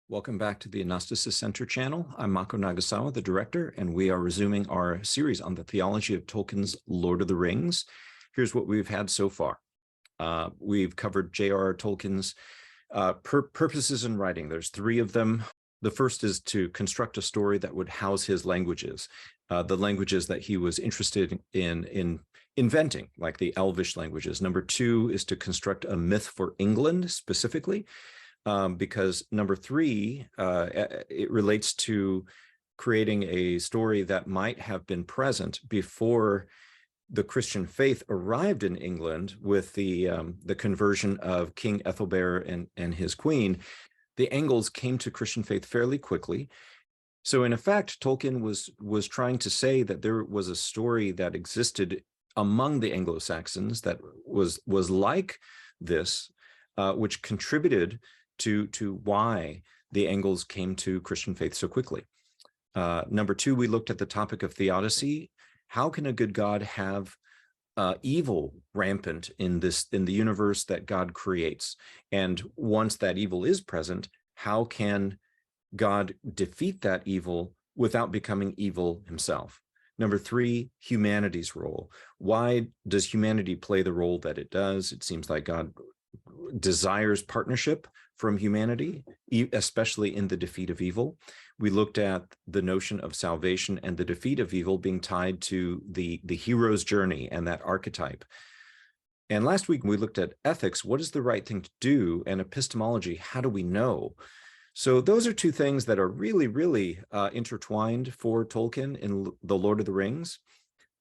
Welcome back to the Anástasis Center channel. I'm Mako Nagasawa, the director, and we are resuming our series on the theology of Tolkien's Lord of the Rings. Here's what we've had so far. We've covered J.R.R. Tolkien's purposes in writing. There's three of them. The first is to construct a story that would house his languages, the languages that he was interested in inventing, like the Elvish languages. Number two is to construct a myth for England specifically. Because number three, it relates to creating a story that might have been present before the Christian faith arrived in England with the conversion of King Ethelbert and his queen. The Angles came to Christian faith fairly quickly. So in effect, Tolkien was trying to say that there was a story that existed among the Anglo-Saxons that was like this, which contributed to why the Angles came to Christian faith so quickly. Number two, we looked at the topic of theodicy. How can a good God have evil rampant in the universe that God creates? And once that evil is present, how can God defeat that evil without becoming evil himself? Number three, humanity's role. Why does humanity play the role that it does? It seems like God desires partnership from humanity, especially in the defeat of evil. We looked at the notion of salvation and the defeat of evil being tied to the hero's journey and that archetype. And last week we looked at ethics, what is the right thing to do, and epistemology, how do we know? So those are two things that are really, really intertwined for Tolkien in The Lord of the Rings.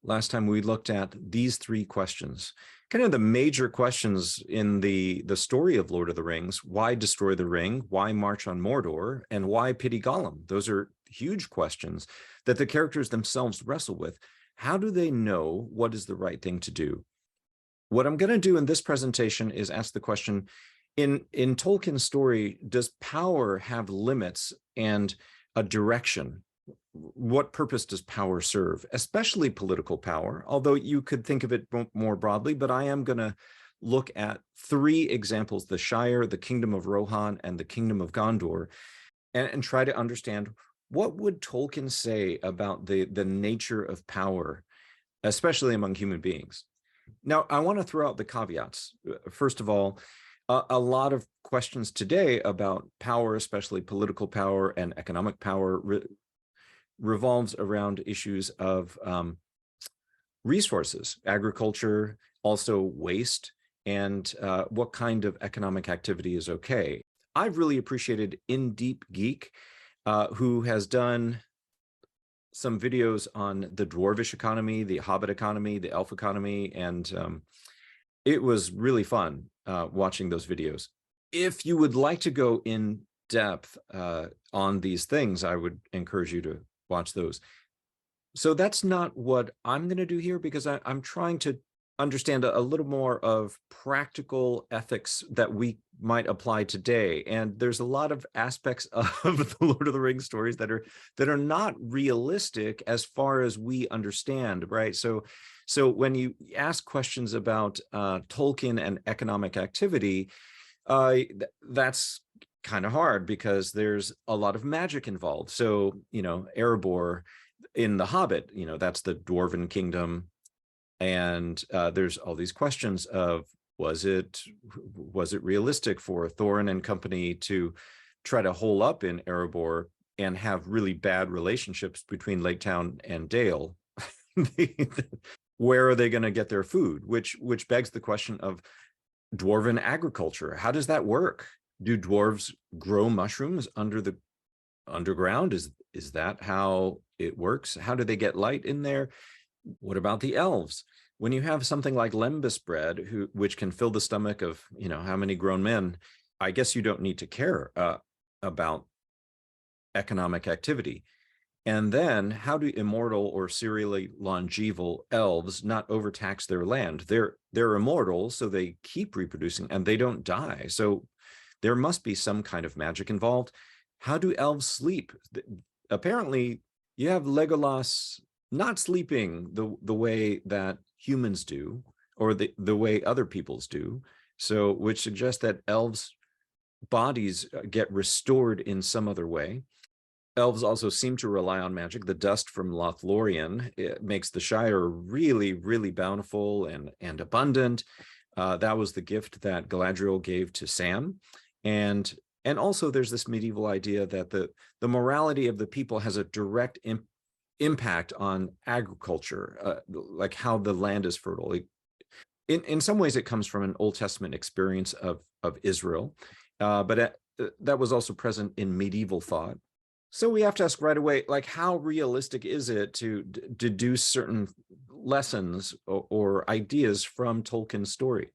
Last time we looked at these three questions, kind of the major questions in the story of Lord of the Rings. Why destroy the ring? Why march on Mordor? And why pity Gollum? Those are huge questions that the characters themselves wrestle with. How do they know what is the right thing to do? What I'm going to do in this presentation is ask the question, in Tolkien's story, does power have limits and a direction? What purpose does power serve, especially political power? Although you could think of it more broadly, but I am going to look at three examples, the Shire, the Kingdom of Rohan, and the Kingdom of Gondor, and try to understand what would Tolkien say about the nature of power, especially among human beings. Now, I want to throw out the caveats. First of all, a lot of questions today about power, especially political power and economic power, revolves around issues of resources, agriculture, also waste, and what kind of economic activity is okay. I've really appreciated In Deep Geek, who has done some videos on the dwarvish economy, the Hobbit economy, the elf economy, and it was really fun watching those videos. If you would like to go in depth on these things, I would encourage you to watch those. So that's not what I'm going to do here, because I'm trying to understand a little more of practical ethics that we might apply today. And there's a lot of aspects of the Lord of the Rings stories that are not realistic as far as we understand, right? So when you ask questions about Tolkien and economic activity, that's kind of hard because there's a lot of magic involved. So, Erebor in The Hobbit, that's the dwarven kingdom. And there's all these questions of, was it realistic for Thorin and company to try to hole up in Erebor and have really bad relationships between Lake Town and Dale? Where are they going to get their food? Which begs the question of dwarven agriculture. How does that work? Do dwarves grow mushrooms underground? Is that how it works? How do they get light in there? What about the elves? When you have something like lembas bread, which can fill the stomach of, how many grown men, I guess you don't need to care about economic activity. And then how do immortal or serially longeval elves not overtax their land? They're immortal, so they keep reproducing and they don't die. So there must be some kind of magic involved. How do elves sleep? Apparently, you have Legolas not sleeping the way that humans do, or the way other peoples do. So, which suggests that elves bodies get restored in some other way. Elves also seem to rely on magic. The dust from Lothlorien, it makes the Shire really, really bountiful and abundant. That was the gift that Galadriel gave to Sam. And also there's this medieval idea that the morality of the people has a direct impact on agriculture, like how the land is fertile. In some ways, it comes from an Old Testament experience of Israel, but that was also present in medieval thought. So we have to ask right away, like, how realistic is it to deduce certain lessons or ideas from Tolkien's story?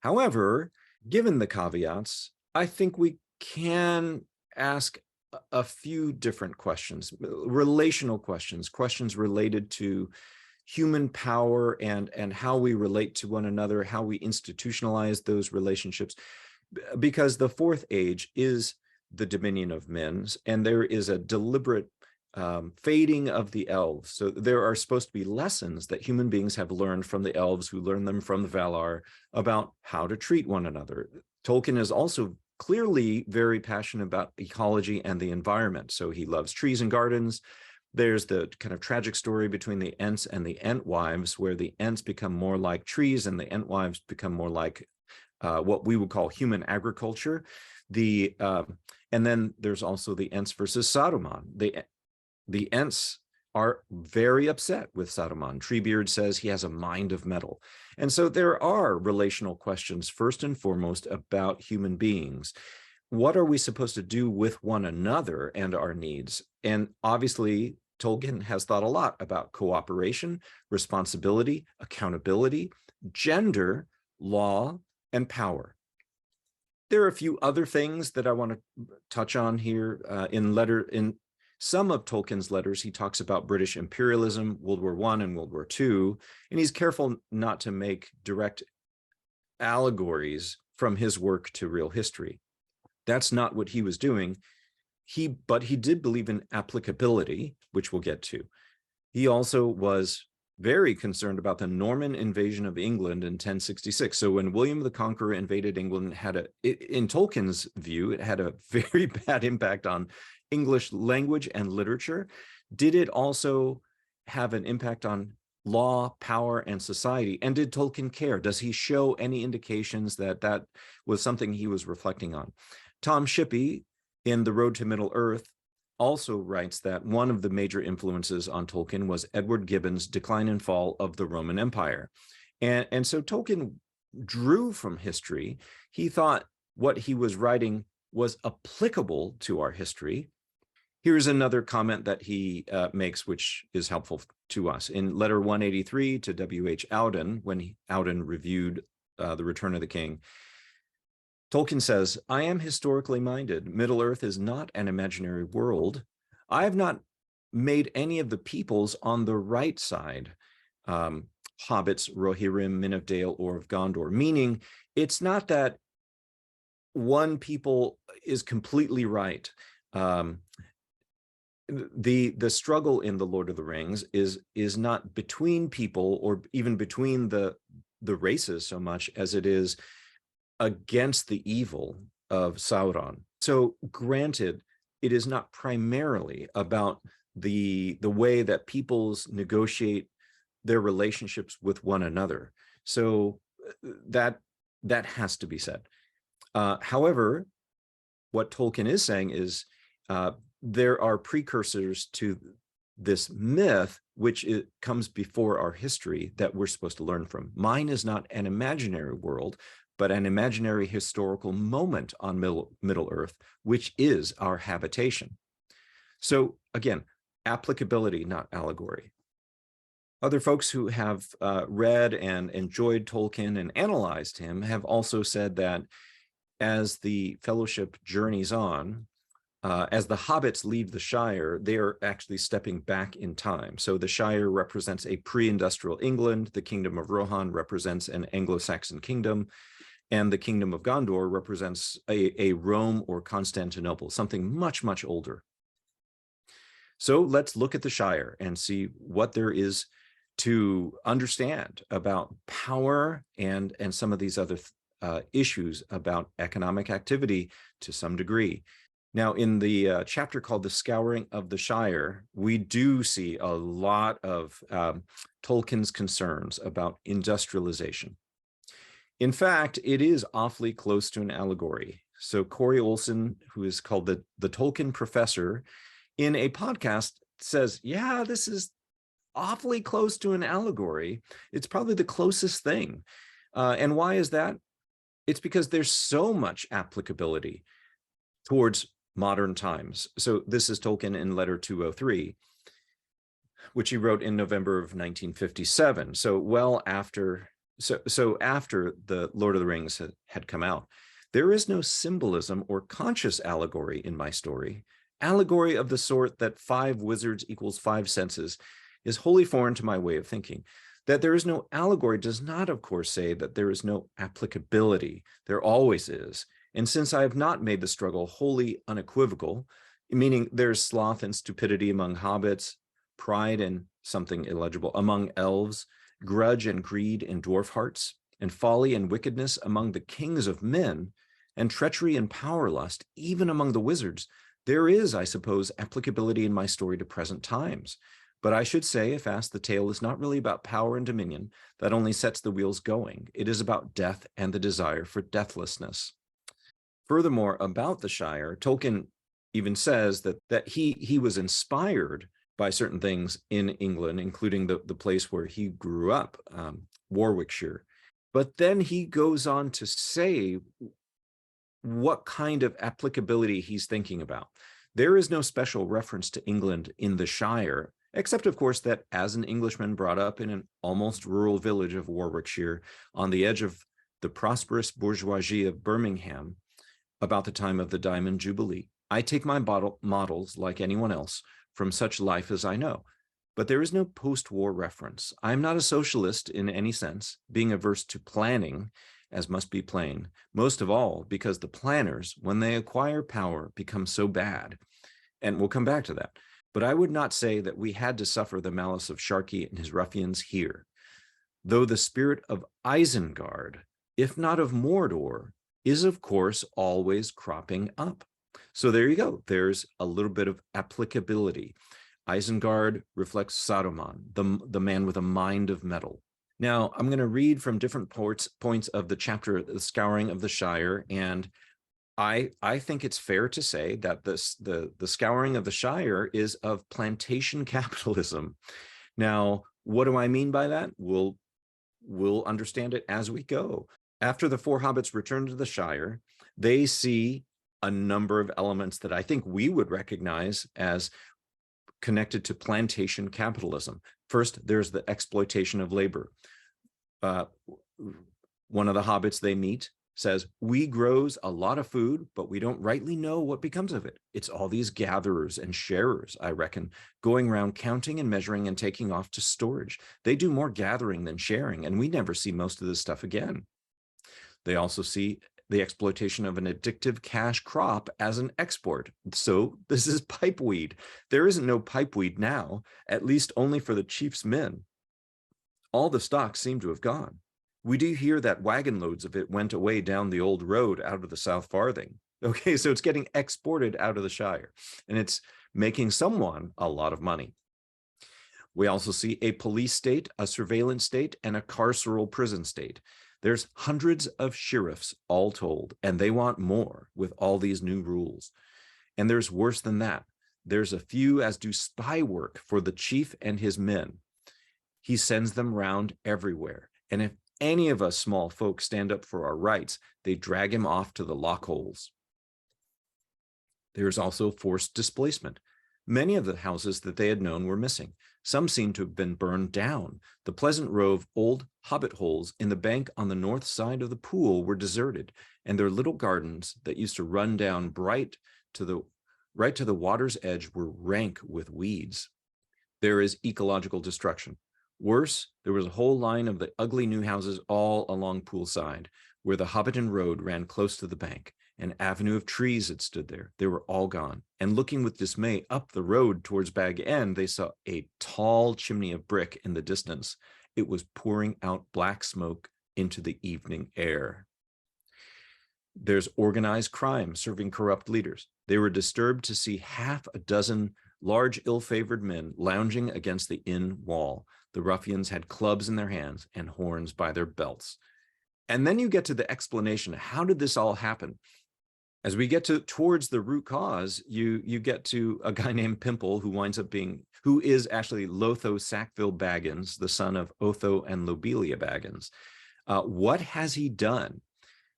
However, given the caveats, I think we can ask a few different questions, relational questions, questions related to human power and how we relate to one another, how we institutionalize those relationships, because the fourth age is the dominion of men, and there is a deliberate fading of the elves. So there are supposed to be lessons that human beings have learned from the elves, who learn them from the Valar, about how to treat one another. Tolkien is also clearly very passionate about ecology and the environment. So he loves trees and gardens. There's the kind of tragic story between the Ents and the Entwives, where the Ents become more like trees and the Entwives become more like what we would call human agriculture. And then there's also the Ents versus Saruman. The Ents are very upset with Saruman. Treebeard says he has a mind of metal. And so there are relational questions, first and foremost, about human beings. What are we supposed to do with one another and our needs? And obviously, Tolkien has thought a lot about cooperation, responsibility, accountability, gender, law, and power. There are a few other things that I want to touch on here. In some of Tolkien's letters, he talks about British imperialism, World War I and World War II, and he's careful not to make direct allegories from his work to real history. That's not what he was doing. But he did believe in applicability, which we'll get to. He also was very concerned about the Norman invasion of England in 1066. So when William the Conqueror invaded England, in Tolkien's view, it had a very bad impact on English language and literature. Did it also have an impact on law, power, and society? And did Tolkien care? Does he show any indications that that was something he was reflecting on? Tom Shippey, in The Road to Middle-earth, also writes that one of the major influences on Tolkien was Edward Gibbon's Decline and Fall of the Roman Empire. And so Tolkien drew from history. He thought what he was writing was applicable to our history. Here's another comment that he makes, which is helpful to us. In letter 183 to W.H. Auden, when Auden reviewed The Return of the King, Tolkien says, "I am historically minded. Middle-earth is not an imaginary world. I have not made any of the peoples on the right side, hobbits, Rohirrim, Men of Dale, or of Gondor," meaning it's not that one people is completely right. The struggle in The Lord of the Rings is not between people or even between the races so much as it is against the evil of Sauron. So granted, it is not primarily about the way that peoples negotiate their relationships with one another. So that has to be said. However, what Tolkien is saying is there are precursors to this myth, which comes before our history, that we're supposed to learn from. Mine is not an imaginary world, but an imaginary historical moment on Middle-earth, which is our habitation. So again, applicability, not allegory. Other folks who have read and enjoyed Tolkien and analyzed him have also said that as the Fellowship journeys on, as the hobbits leave the Shire, they are actually stepping back in time. So the Shire represents a pre-industrial England, the Kingdom of Rohan represents an Anglo-Saxon kingdom, and the Kingdom of Gondor represents a Rome or Constantinople, something much, much older. So let's look at the Shire and see what there is to understand about power and some of these other issues about economic activity to some degree. Now, in the chapter called The Scouring of the Shire, we do see a lot of Tolkien's concerns about industrialization. In fact, it is awfully close to an allegory. So Corey Olsen, who is called the Tolkien Professor, in a podcast says, yeah, this is awfully close to an allegory. It's probably the closest thing. And why is that? It's because there's so much applicability towards modern times. So this is Tolkien in letter 203, which he wrote in November of 1957. So well after, so after the Lord of the Rings had come out. There is no symbolism or conscious allegory in my story. Allegory of the sort that 5 wizards equals 5 senses is wholly foreign to my way of thinking. That there is no allegory does not, of course, say that there is no applicability. There always is. And since I have not made the struggle wholly unequivocal, meaning there's sloth and stupidity among hobbits, pride and something illegible among elves, grudge and greed in dwarf hearts, and folly and wickedness among the kings of men, and treachery and power lust even among the wizards, there is, I suppose, applicability in my story to present times. But I should say, if asked, the tale is not really about power and dominion. That only sets the wheels going. It is about death and the desire for deathlessness. Furthermore, about the Shire, Tolkien even says that he was inspired by certain things in England, including the place where he grew up, Warwickshire. But then he goes on to say what kind of applicability he's thinking about. There is no special reference to England in the Shire, except, of course, that as an Englishman brought up in an almost rural village of Warwickshire on the edge of the prosperous bourgeoisie of Birmingham about the time of the Diamond Jubilee, I take my models, like anyone else, from such life as I know. But there is no post-war reference. I am not a socialist in any sense, being averse to planning, as must be plain, most of all because the planners, when they acquire power, become so bad. And we'll come back to that. But I would not say that we had to suffer the malice of Sharkey and his ruffians here, though the spirit of Isengard, if not of Mordor, is of course always cropping up. So there you go. There's a little bit of applicability. Isengard reflects Saruman, the man with a mind of metal. Now, I'm going to read from different points of the chapter, The Scouring of the Shire, and I think it's fair to say that the Scouring of the Shire is of plantation capitalism. Now, what do I mean by that? We'll understand it as we go. After the 4 hobbits return to the Shire, they see a number of elements that I think we would recognize as connected to plantation capitalism. First, there's the exploitation of labor. One of the hobbits they meet says, we grows a lot of food, but we don't rightly know what becomes of it. It's all these gatherers and sharers, I reckon, going around counting and measuring and taking off to storage. They do more gathering than sharing, and we never see most of this stuff again. They also see the exploitation of an addictive cash crop as an export. So this is pipeweed. There isn't no pipeweed now, at least only for the chief's men. All the stock seem to have gone. We do hear that wagon loads of it went away down the old road out of the South Farthing. Okay, so it's getting exported out of the Shire, and it's making someone a lot of money. We also see a police state, a surveillance state, and a carceral prison state. There's hundreds of sheriffs all told, and they want more with all these new rules. And there's worse than that. There's a few as do spy work for the chief and his men. He sends them round everywhere. And if any of us small folk stand up for our rights, they drag him off to the lockholes. There's also forced displacement. Many of the houses that they had known were missing. Some seemed to have been burned down. The pleasant row of old hobbit holes in the bank on the north side of the pool were deserted, and their little gardens that used to run down right to the water's edge were rank with weeds. There is ecological destruction. Worse, there was a whole line of the ugly new houses all along poolside, where the Hobbiton Road ran close to the bank. An avenue of trees had stood there. They were all gone. And looking with dismay up the road towards Bag End, they saw a tall chimney of brick in the distance. It was pouring out black smoke into the evening air. There's organized crime serving corrupt leaders. They were disturbed to see half a dozen large, ill-favored men lounging against the inn wall. The ruffians had clubs in their hands and horns by their belts. And then you get to the explanation. How did this all happen? As we get towards the root cause, you get to a guy named Pimple, who is actually Lotho Sackville Baggins, the son of Otho and Lobelia Baggins. What has he done?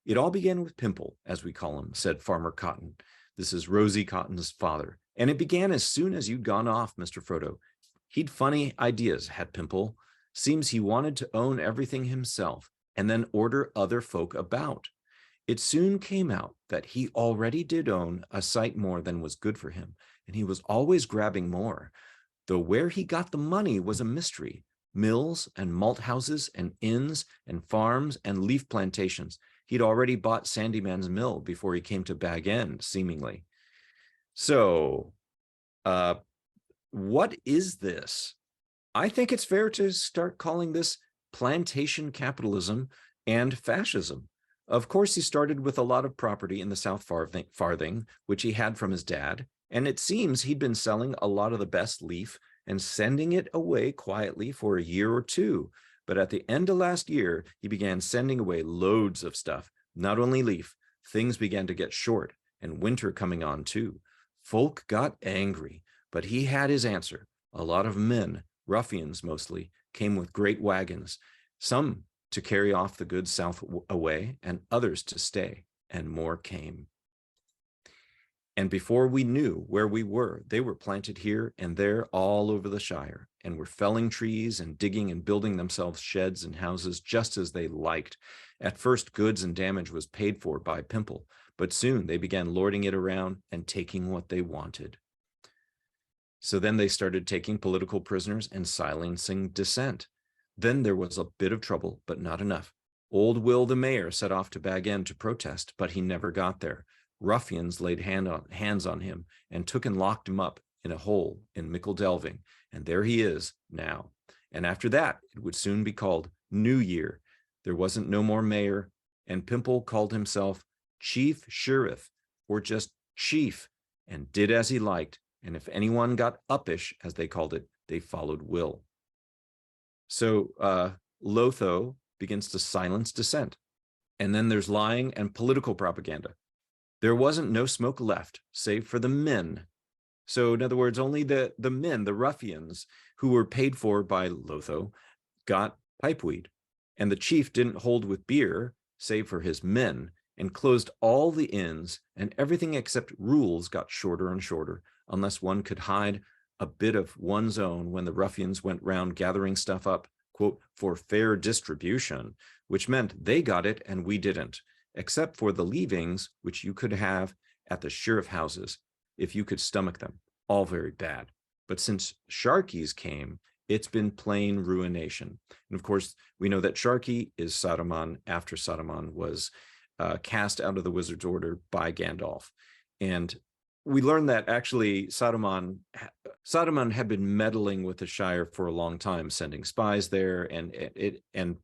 It all began with Pimple, as we call him, said Farmer Cotton. This is Rosie Cotton's father. And it began as soon as you'd gone off, Mr. Frodo. He'd funny ideas, had Pimple. Seems he wanted to own everything himself and then order other folk about. It soon came out that he already did own a sight more than was good for him, and he was always grabbing more, though where he got the money was a mystery. Mills and malt houses and inns and farms and leaf plantations. He'd already bought Sandyman's mill before he came to Bag End, seemingly. So, what is this? I think it's fair to start calling this plantation capitalism and fascism. Of course, he started with a lot of property in the South Farthing, which he had from his dad, and it seems he'd been selling a lot of the best leaf and sending it away quietly for a year or two. But at the end of last year, he began sending away loads of stuff, not only leaf. Things began to get short, and winter coming on too. Folk got angry, but he had his answer. A lot of men, ruffians mostly, came with great wagons, some to carry off the goods south away, and others to stay, and more came. And before we knew where we were, they were planted here and there all over the Shire, and were felling trees and digging and building themselves sheds and houses just as they liked. At first, goods and damage was paid for by Pimple, but soon they began lording it around and taking what they wanted. So then they started taking political prisoners and silencing dissent. Then there was a bit of trouble, but not enough. Old Will the mayor set off to Bag End to protest, but he never got there. Ruffians laid hands on him and took and locked him up in a hole in Mickle Delving, and there he is now. And after that, it would soon be called New Year. There wasn't no more mayor, and Pimple called himself Chief Sheriff, or just Chief, and did as he liked. And if anyone got uppish, as they called it, they followed Will. So Lotho begins to silence dissent. And then there's lying and political propaganda. There wasn't no smoke left, save for the men. So in other words, only the men, the ruffians, who were paid for by Lotho, got pipeweed. And the chief didn't hold with beer, save for his men, and closed all the inns, and everything except rules got shorter and shorter, unless one could hide a bit of one's own when the ruffians went round gathering stuff up, quote, for fair distribution, which meant they got it and we didn't, except for the leavings, which you could have at the sheriff houses, if you could stomach them, all very bad. But since Sharkies came, it's been plain ruination. And of course, we know that Sharky is Saruman after Saruman was cast out of the Wizard's Order by Gandalf. And we learned that actually Saruman had been meddling with the Shire for a long time, sending spies there, and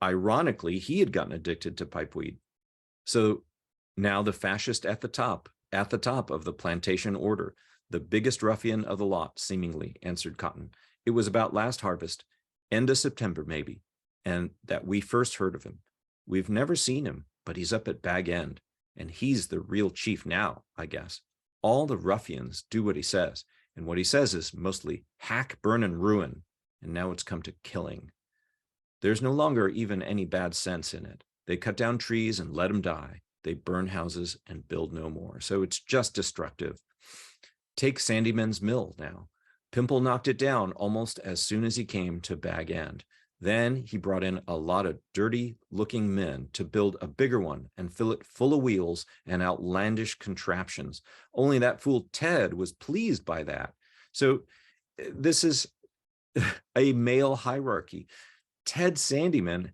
ironically, he had gotten addicted to pipeweed. So now the fascist at the top of the plantation order, the biggest ruffian of the lot, seemingly, answered Cotton. It was about last harvest, end of September maybe, and that we first heard of him. We've never seen him, but he's up at Bag End. And he's the real chief now, I guess. All the ruffians do what he says. And what he says is mostly hack, burn, and ruin. And now it's come to killing. There's no longer even any bad sense in it. They cut down trees and let them die. They burn houses and build no more. So it's just destructive. Take Sandyman's mill now. Pimple knocked it down almost as soon as he came to Bag End. Then he brought in a lot of dirty-looking men to build a bigger one and fill it full of wheels and outlandish contraptions. Only that fool Ted was pleased by that. So this is a male hierarchy. Ted Sandyman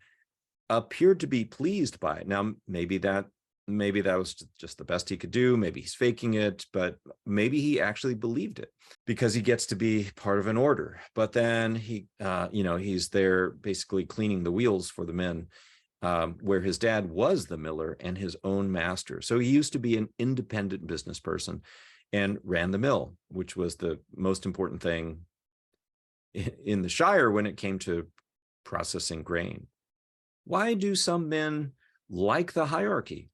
appeared to be pleased by it. Now, maybe that was just the best he could do. Maybe he's faking it, but maybe he actually believed it because he gets to be part of an order. But then he's there basically cleaning the wheels for the men. where his dad was the miller and his own master. So he used to be an independent business person and ran the mill, which was the most important thing in the Shire when it came to processing grain. Why do some men like the hierarchy?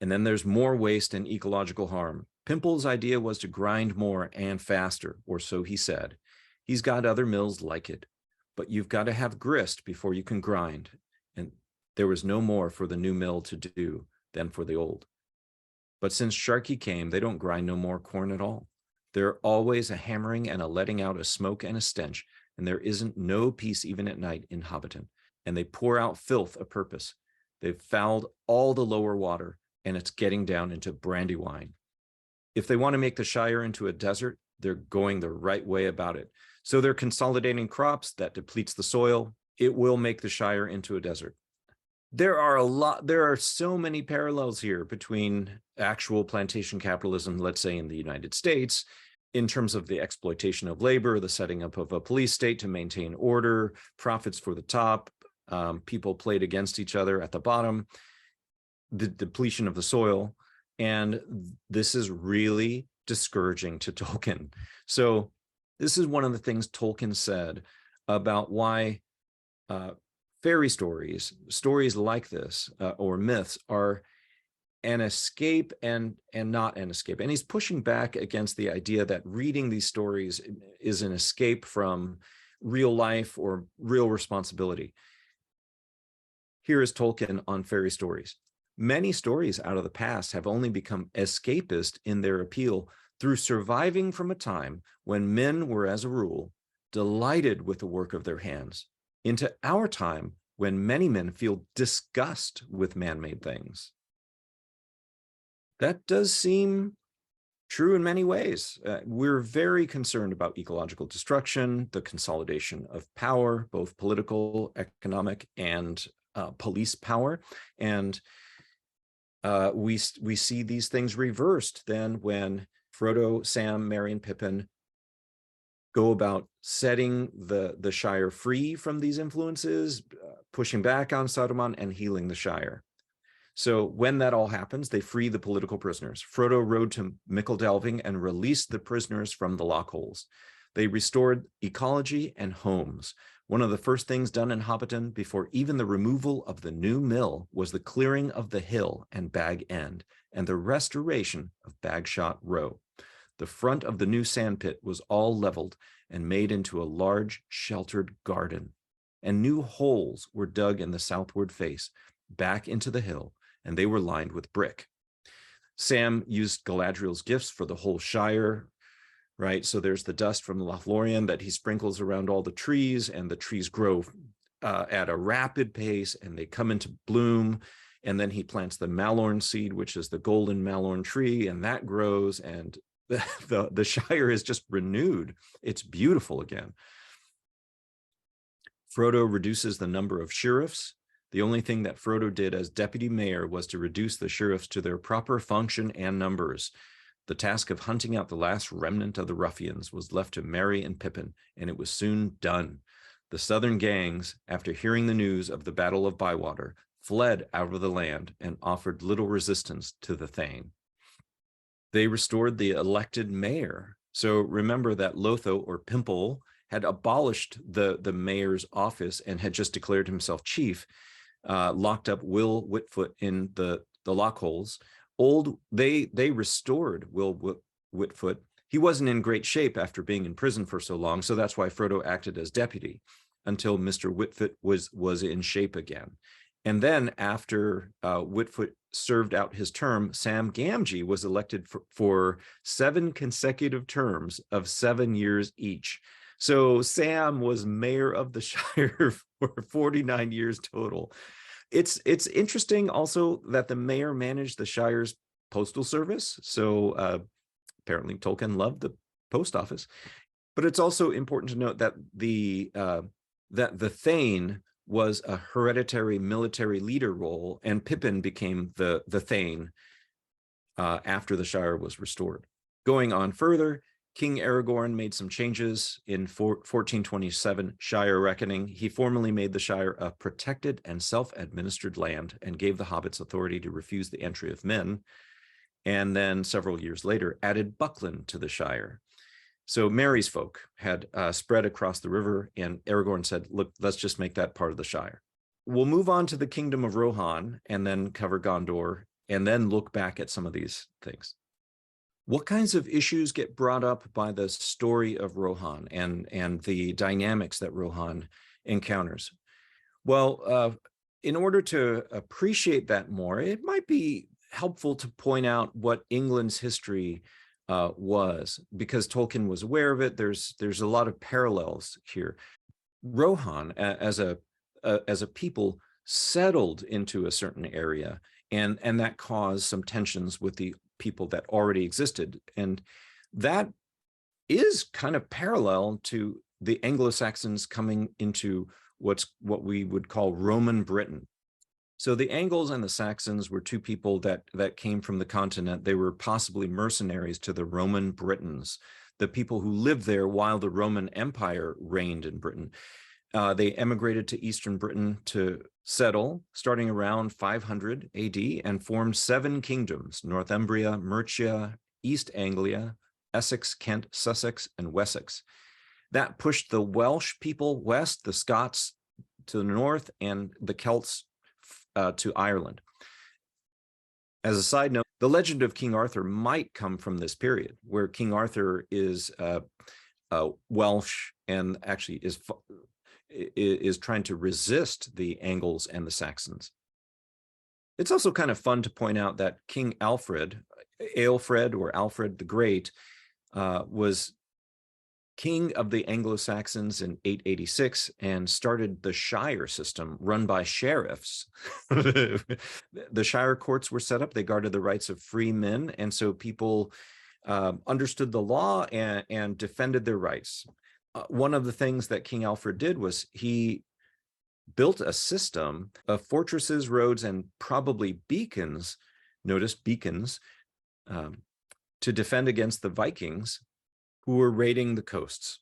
And then there's more waste and ecological harm. Pimple's idea was to grind more and faster, or so he said. He's got other mills like it, but you've got to have grist before you can grind. And there was no more for the new mill to do than for the old. But since Sharkey came, they don't grind no more corn at all. There are always a hammering and a letting out of smoke and a stench, and there isn't no peace even at night in Hobbiton. And they pour out filth a purpose. They've fouled all the lower water, and it's getting down into Brandywine. If they want to make the Shire into a desert, they're going the right way about it. So they're consolidating crops that depletes the soil. It will make the Shire into a desert. There are so many parallels here between actual plantation capitalism, let's say in the United States, in terms of the exploitation of labor, the setting up of a police state to maintain order, profits for the top, people played against each other at the bottom, the depletion of the soil. And this is really discouraging to Tolkien. So this is one of the things Tolkien said about why fairy stories like this, or myths, are an escape and not an escape. And he's pushing back against the idea that reading these stories is an escape from real life or real responsibility. Here is Tolkien on fairy stories. Many stories out of the past have only become escapist in their appeal through surviving from a time when men were, as a rule, delighted with the work of their hands, into our time when many men feel disgust with man-made things. That does seem true in many ways. We're very concerned about ecological destruction, the consolidation of power, both political, economic, and police power. And we see these things reversed then when Frodo, Sam, Merry, and Pippin go about setting the Shire free from these influences, pushing back on Saruman, and healing the Shire. So when that all happens, they free the political prisoners. Frodo rode to Mickledelving and released the prisoners from the lockholes. They restored ecology and homes. One of the first things done in Hobbiton before even the removal of the new mill was the clearing of the hill and Bag End and the restoration of Bagshot Row. The front of the new sandpit was all leveled and made into a large sheltered garden, and new holes were dug in the southward face back into the hill, and they were lined with brick. Sam used Galadriel's gifts for the whole Shire, right? So there's the dust from Lothlorien that he sprinkles around all the trees, and the trees grow at a rapid pace, and they come into bloom. And then he plants the Malorn seed, which is the golden Malorn tree, and that grows, and the Shire is just renewed. It's beautiful again. Frodo reduces the number of sheriffs. The only thing that Frodo did as deputy mayor was to reduce the sheriffs to their proper function and numbers. The task of hunting out the last remnant of the ruffians was left to Merry and Pippin, and it was soon done. The southern gangs, after hearing the news of the Battle of Bywater, fled out of the land and offered little resistance to the Thane. They restored the elected mayor. So remember that Lotho, or Pimple, had abolished the mayor's office and had just declared himself chief, locked up Will Whitfoot in the lockholes. They restored Will Whitfoot. He wasn't in great shape after being in prison for so long, so that's why Frodo acted as deputy until Mr. Whitfoot was in shape again. And then after Whitfoot served out his term, Sam Gamgee was elected for 7 consecutive terms of 7 years each. So Sam was mayor of the Shire for 49 years total. It's interesting also that the mayor managed the Shire's postal service. So apparently Tolkien loved the post office. But it's also important to note that the Thane was a hereditary military leader role, and Pippin became the Thane after the Shire was restored. Going on further, King Aragorn made some changes in 1427 Shire reckoning. He formally made the Shire a protected and self-administered land and gave the hobbits authority to refuse the entry of men. And then several years later, added Buckland to the Shire. So Merry's folk had spread across the river, and Aragorn said, look, let's just make that part of the Shire. We'll move on to the kingdom of Rohan and then cover Gondor and then look back at some of these things. What kinds of issues get brought up by the story of Rohan and the dynamics that Rohan encounters? Well, in order to appreciate that more, it might be helpful to point out what England's history was, because Tolkien was aware of it. There's a lot of parallels here. Rohan, as a people, settled into a certain area, and that caused some tensions with the people that already existed. And that is kind of parallel to the Anglo-Saxons coming into what we would call Roman Britain. So the Angles and the Saxons were two people that came from the continent. They were possibly mercenaries to the Roman Britons, the people who lived there while the Roman Empire reigned in Britain. They emigrated to Eastern Britain to settle starting around 500 AD and formed 7 kingdoms: Northumbria, Mercia, East Anglia, Essex, Kent, Sussex, and Wessex. That pushed the Welsh people west, the Scots to the north, and the Celts to Ireland. As a side note, the legend of King Arthur might come from this period, where King Arthur is Welsh and actually is trying to resist the Angles and the Saxons. It's also kind of fun to point out that King Alfred, Aelfred or Alfred the Great, was king of the Anglo-Saxons in 886 and started the Shire system run by sheriffs. The Shire courts were set up. They guarded the rights of free men, and so people understood the law and defended their rights. One of the things that King Alfred did was he built a system of fortresses, roads, and probably beacons, notice beacons, to defend against the Vikings who were raiding the coasts.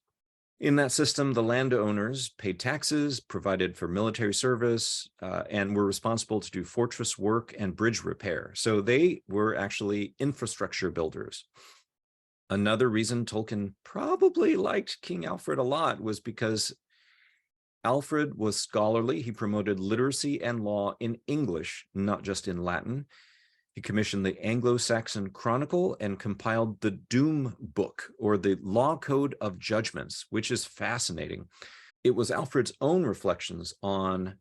In that system, the landowners paid taxes, provided for military service, and were responsible to do fortress work and bridge repair. So they were actually infrastructure builders. Another reason Tolkien probably liked King Alfred a lot was because Alfred was scholarly. He promoted literacy and law in English, not just in Latin. He commissioned the Anglo-Saxon Chronicle and compiled the Doom Book, or the Law Code of Judgments, which is fascinating. It was Alfred's own reflections on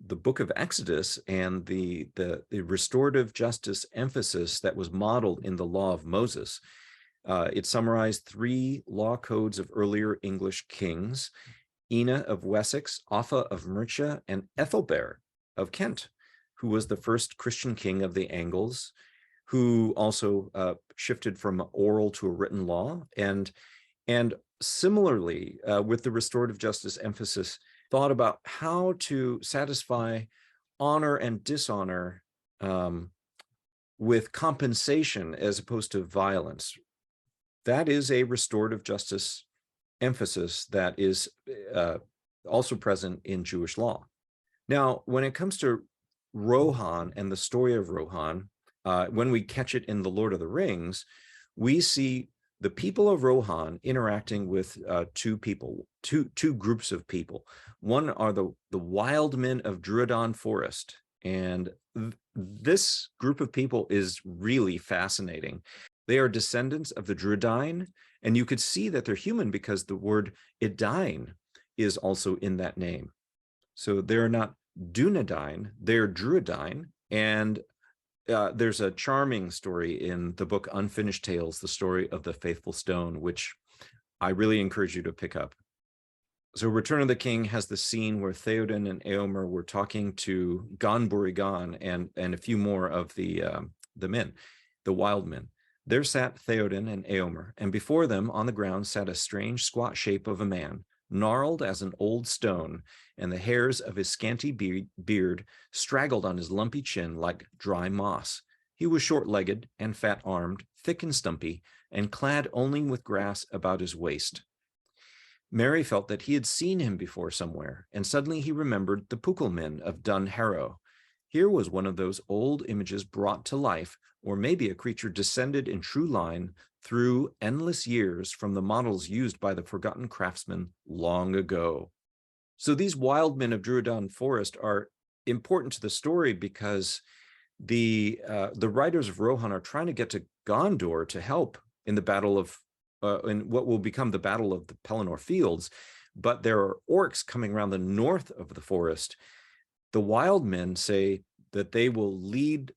the Book of Exodus and the restorative justice emphasis that was modeled in the Law of Moses. It summarized 3 law codes of earlier English kings: Ina of Wessex, Offa of Mercia, and Ethelbert of Kent, who was the first Christian king of the Angles, who also shifted from oral to a written law. And similarly, with the restorative justice emphasis, thought about how to satisfy honor and dishonor with compensation as opposed to violence. That is a restorative justice emphasis that is also present in Jewish law. Now, when it comes to Rohan and the story of Rohan, when we catch it in The Lord of the Rings, we see the people of Rohan interacting with two groups of people. One are the wild men of Druadan Forest, and this group of people is really fascinating. They are descendants of the Druidine, and you could see that they're human because the word Edain is also in that name. So they're not Dunedain, they're Druidine. And there's a charming story in the book Unfinished Tales, the story of the Faithful Stone, which I really encourage you to pick up. So Return of the King has the scene where Theoden and Eomer were talking to Gon Burigan and a few more of the men, the wild men. There sat Theoden and Eomer, and before them on the ground sat a strange squat shape of a man, gnarled as an old stone, and the hairs of his scanty beard straggled on his lumpy chin like dry moss. He was short-legged and fat-armed, thick and stumpy, and clad only with grass about his waist. Merry felt that he had seen him before somewhere, and suddenly he remembered the Pukelmen of Dun Harrow. Here was one of those old images brought to life, or maybe a creature descended in true line through endless years from the models used by the forgotten craftsmen long ago. So these wild men of Druadan Forest are important to the story because the writers of Rohan are trying to get to Gondor to help in the battle of in what will become the Battle of the Pelennor Fields, but there are orcs coming around the north of the forest. The wild men say that they will lead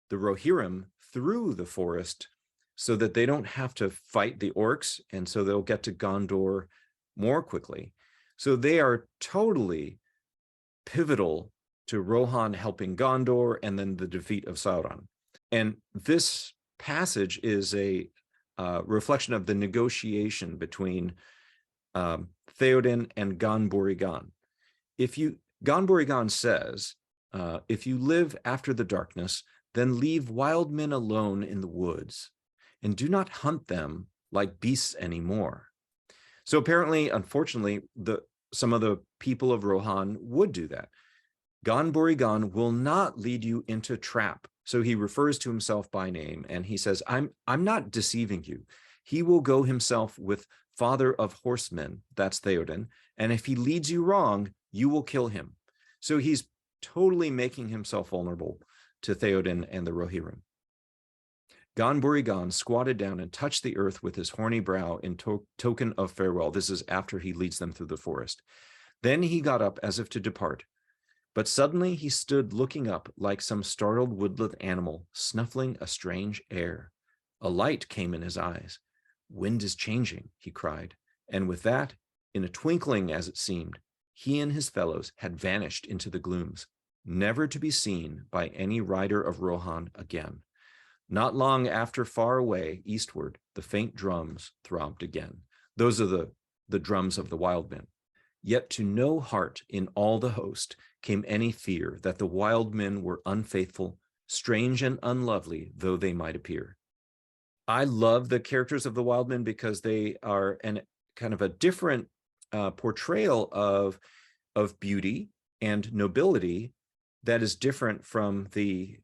the Rohirrim through the forest so that they don't have to fight the orcs, and so they'll get to Gondor more quickly. So they are totally pivotal to Rohan helping Gondor and then the defeat of Sauron. And this passage is a reflection of the negotiation between Theoden and Gan-Borigan. Gan-Borigan says, if you live after the darkness, then leave wild men alone in the woods, and do not hunt them like beasts anymore. So apparently, unfortunately, some of the people of Rohan would do that. Gan-Borigan will not lead you into trap. So he refers to himself by name, and he says, I'm not deceiving you. He will go himself with father of horsemen, that's Theoden, and if he leads you wrong, you will kill him. So he's totally making himself vulnerable to Theoden and the Rohirrim. Gan-Borigan squatted down and touched the earth with his horny brow in token of farewell. This is after he leads them through the forest. Then he got up as if to depart. But suddenly he stood looking up like some startled woodland animal, snuffling a strange air. A light came in his eyes. Wind is changing, he cried. And with that, in a twinkling as it seemed, he and his fellows had vanished into the glooms, never to be seen by any rider of Rohan again. Not long after, far away, eastward, the faint drums throbbed again. Those are the drums of the wild men. Yet to no heart in all the host came any fear that the wild men were unfaithful, strange and unlovely though they might appear. I love the characters of the wild men because they are kind of a different portrayal of beauty and nobility that is different from the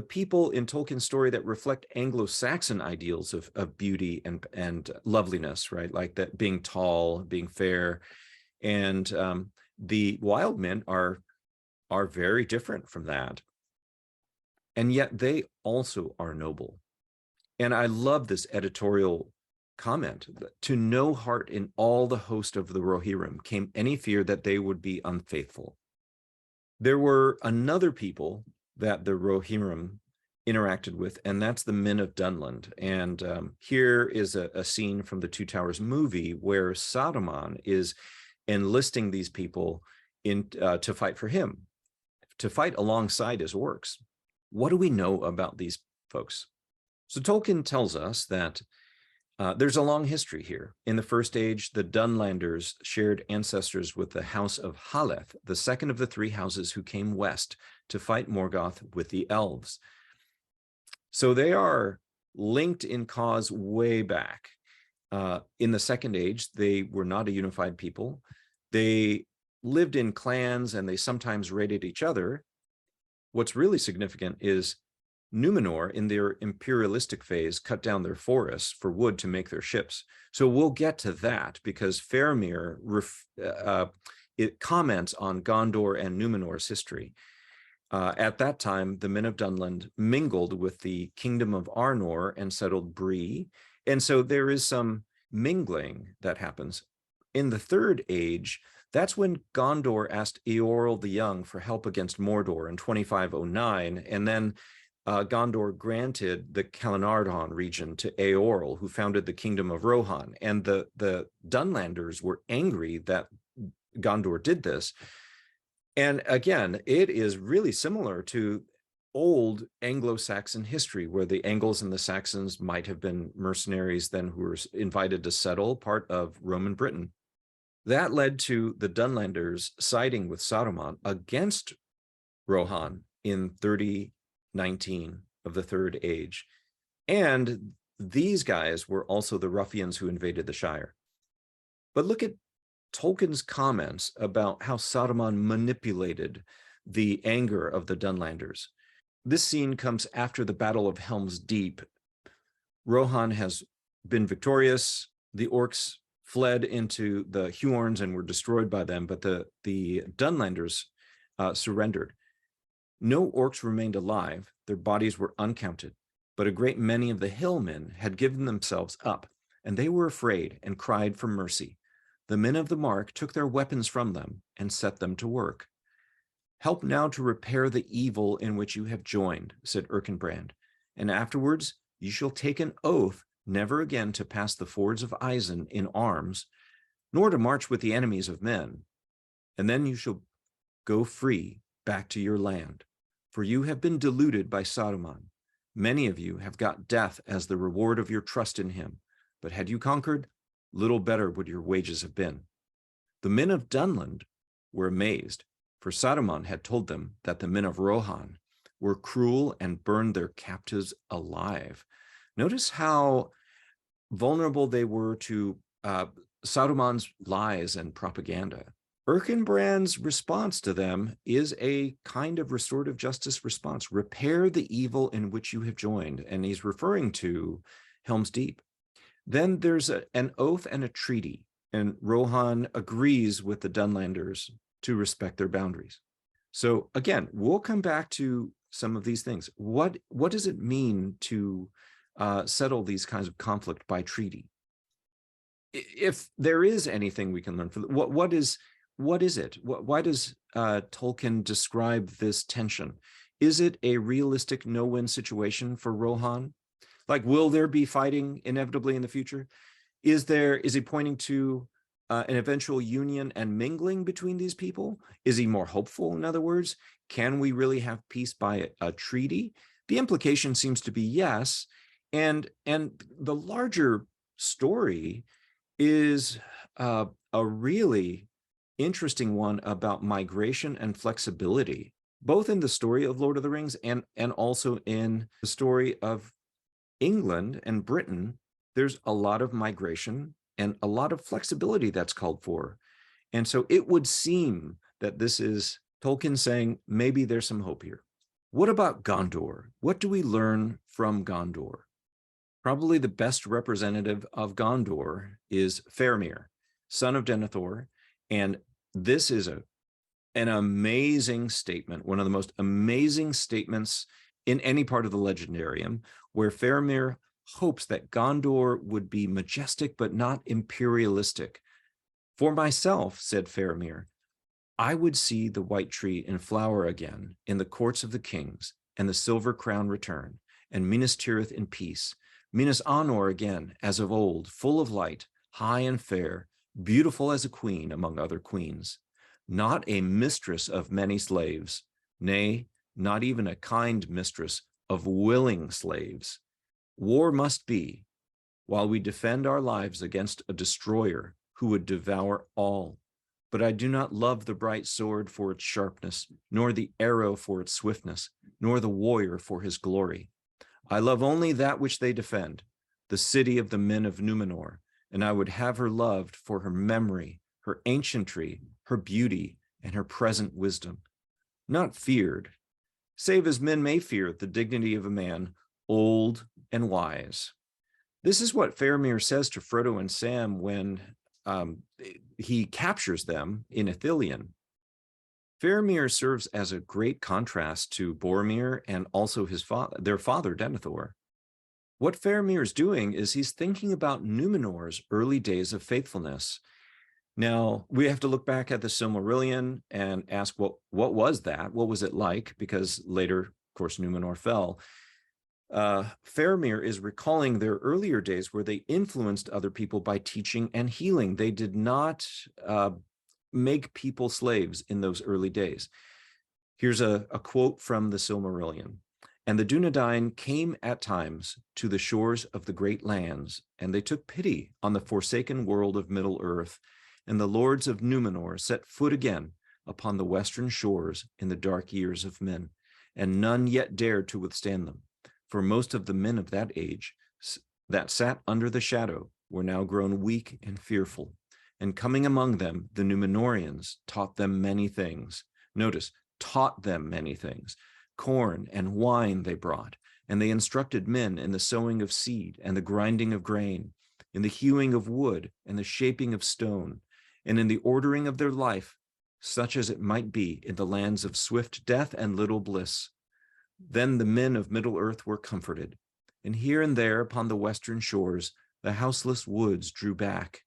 people in Tolkien's story that reflect Anglo-Saxon ideals of beauty and loveliness, right? Like that being tall, being fair. And the wild men are very different from that. And yet they also are noble. And I love this editorial comment. To no heart in all the host of the Rohirrim came any fear that they would be unfaithful. There were another people that the Rohirrim interacted with, and that's the men of Dunland. And here is a scene from the Two Towers movie where Saruman is enlisting these people to fight for him, to fight alongside his orcs. What do we know about these folks? So Tolkien tells us that there's a long history here. In the First Age, the Dunlanders shared ancestors with the House of Haleth, the second of the three houses who came west to fight Morgoth with the elves. So they are linked in cause way back. In the Second Age, they were not a unified people. They lived in clans and they sometimes raided each other. What's really significant is Numenor, in their imperialistic phase, cut down their forests for wood to make their ships. So we'll get to that because Faramir it comments on Gondor and Numenor's history. At that time, the men of Dunland mingled with the kingdom of Arnor and settled Bree. And so there is some mingling that happens. In the Third Age, that's when Gondor asked Eorl the Young for help against Mordor in 2509, and then Gondor granted the Calenardon region to Eorl, who founded the kingdom of Rohan. And the Dunlanders were angry that Gondor did this. And again, it is really similar to old Anglo-Saxon history, where the Angles and the Saxons might have been mercenaries then who were invited to settle part of Roman Britain. That led to the Dunlanders siding with Saruman against Rohan in 3019. of the Third Age. And these guys were also the ruffians who invaded the Shire. But look at Tolkien's comments about how Saruman manipulated the anger of the Dunlanders. This scene comes after the Battle of Helm's Deep. Rohan has been victorious. The orcs fled into the Huorns and were destroyed by them, but the Dunlanders surrendered. No orcs remained alive. Their bodies were uncounted, but a great many of the hillmen had given themselves up, and they were afraid and cried for mercy. The men of the mark took their weapons from them and set them to work. Help now to repair the evil in which you have joined, said Erkenbrand, and afterwards you shall take an oath never again to pass the fords of Isen in arms, nor to march with the enemies of men. And then you shall go free back to your land, for you have been deluded by Saruman. Many of you have got death as the reward of your trust in him, but had you conquered, little better would your wages have been. The men of Dunland were amazed, for Saruman had told them that the men of Rohan were cruel and burned their captives alive. Notice how vulnerable they were to Saruman's lies and propaganda. Erkenbrand's response to them is a kind of restorative justice response. Repair the evil in which you have joined. And he's referring to Helm's Deep. Then there's an oath and a treaty, and Rohan agrees with the Dunlanders to respect their boundaries. So again, we'll come back to some of these things. What does it mean to settle these kinds of conflict by treaty? If there is anything we can learn from what is it? Why does Tolkien describe this tension? Is it a realistic no-win situation for Rohan? Like, will there be fighting inevitably in the future? Is he pointing to an eventual union and mingling between these people? Is he more hopeful, in other words? Can we really have peace by a treaty? The implication seems to be yes. And the larger story is a really interesting one about migration and flexibility, both in the story of Lord of the Rings and also in the story of England and Britain. There's a lot of migration and a lot of flexibility that's called for. And so it would seem that this is Tolkien saying, maybe there's some hope here. What about Gondor? What do we learn from Gondor? Probably the best representative of Gondor is Faramir, son of Denethor. And this is an amazing statement, one of the most amazing statements in any part of the Legendarium, where Faramir hopes that Gondor would be majestic but not imperialistic. For myself, said Faramir, I would see the white tree in flower again in the courts of the kings, and the silver crown return, and Minas Tirith in peace, Minas Anor again as of old, full of light, high and fair, beautiful as a queen among other queens, not a mistress of many slaves, nay, not even a kind mistress of willing slaves. War must be, while we defend our lives against a destroyer who would devour all. But I do not love the bright sword for its sharpness, nor the arrow for its swiftness, nor the warrior for his glory. I love only that which they defend, the city of the men of Numenor, and I would have her loved for her memory, her ancientry, her beauty, and her present wisdom. Not feared, save as men may fear the dignity of a man old and wise. This is what Faramir says to Frodo and Sam when he captures them in Ithilien. Faramir serves as a great contrast to Boromir and also their father, Denethor. What Faramir is doing is he's thinking about Numenor's early days of faithfulness. Now, we have to look back at the Silmarillion and ask, what was that? What was it like? Because later, of course, Numenor fell. Faramir is recalling their earlier days where they influenced other people by teaching and healing. They did not make people slaves in those early days. Here's a quote from the Silmarillion. And the Dunedain came at times to the shores of the great lands, and they took pity on the forsaken world of Middle-earth, and the lords of Numenor set foot again upon the western shores in the dark years of men, and none yet dared to withstand them. for most of the men of that age that sat under the shadow were now grown weak and fearful. And coming among them, the Numenorians taught them many things. Notice, taught them many things. Corn and wine they brought, and they instructed men in the sowing of seed and the grinding of grain, in the hewing of wood and the shaping of stone, and in the ordering of their life, such as it might be in the lands of swift death and little bliss. Then the men of Middle-earth were comforted, and here and there upon the western shores, the houseless woods drew back,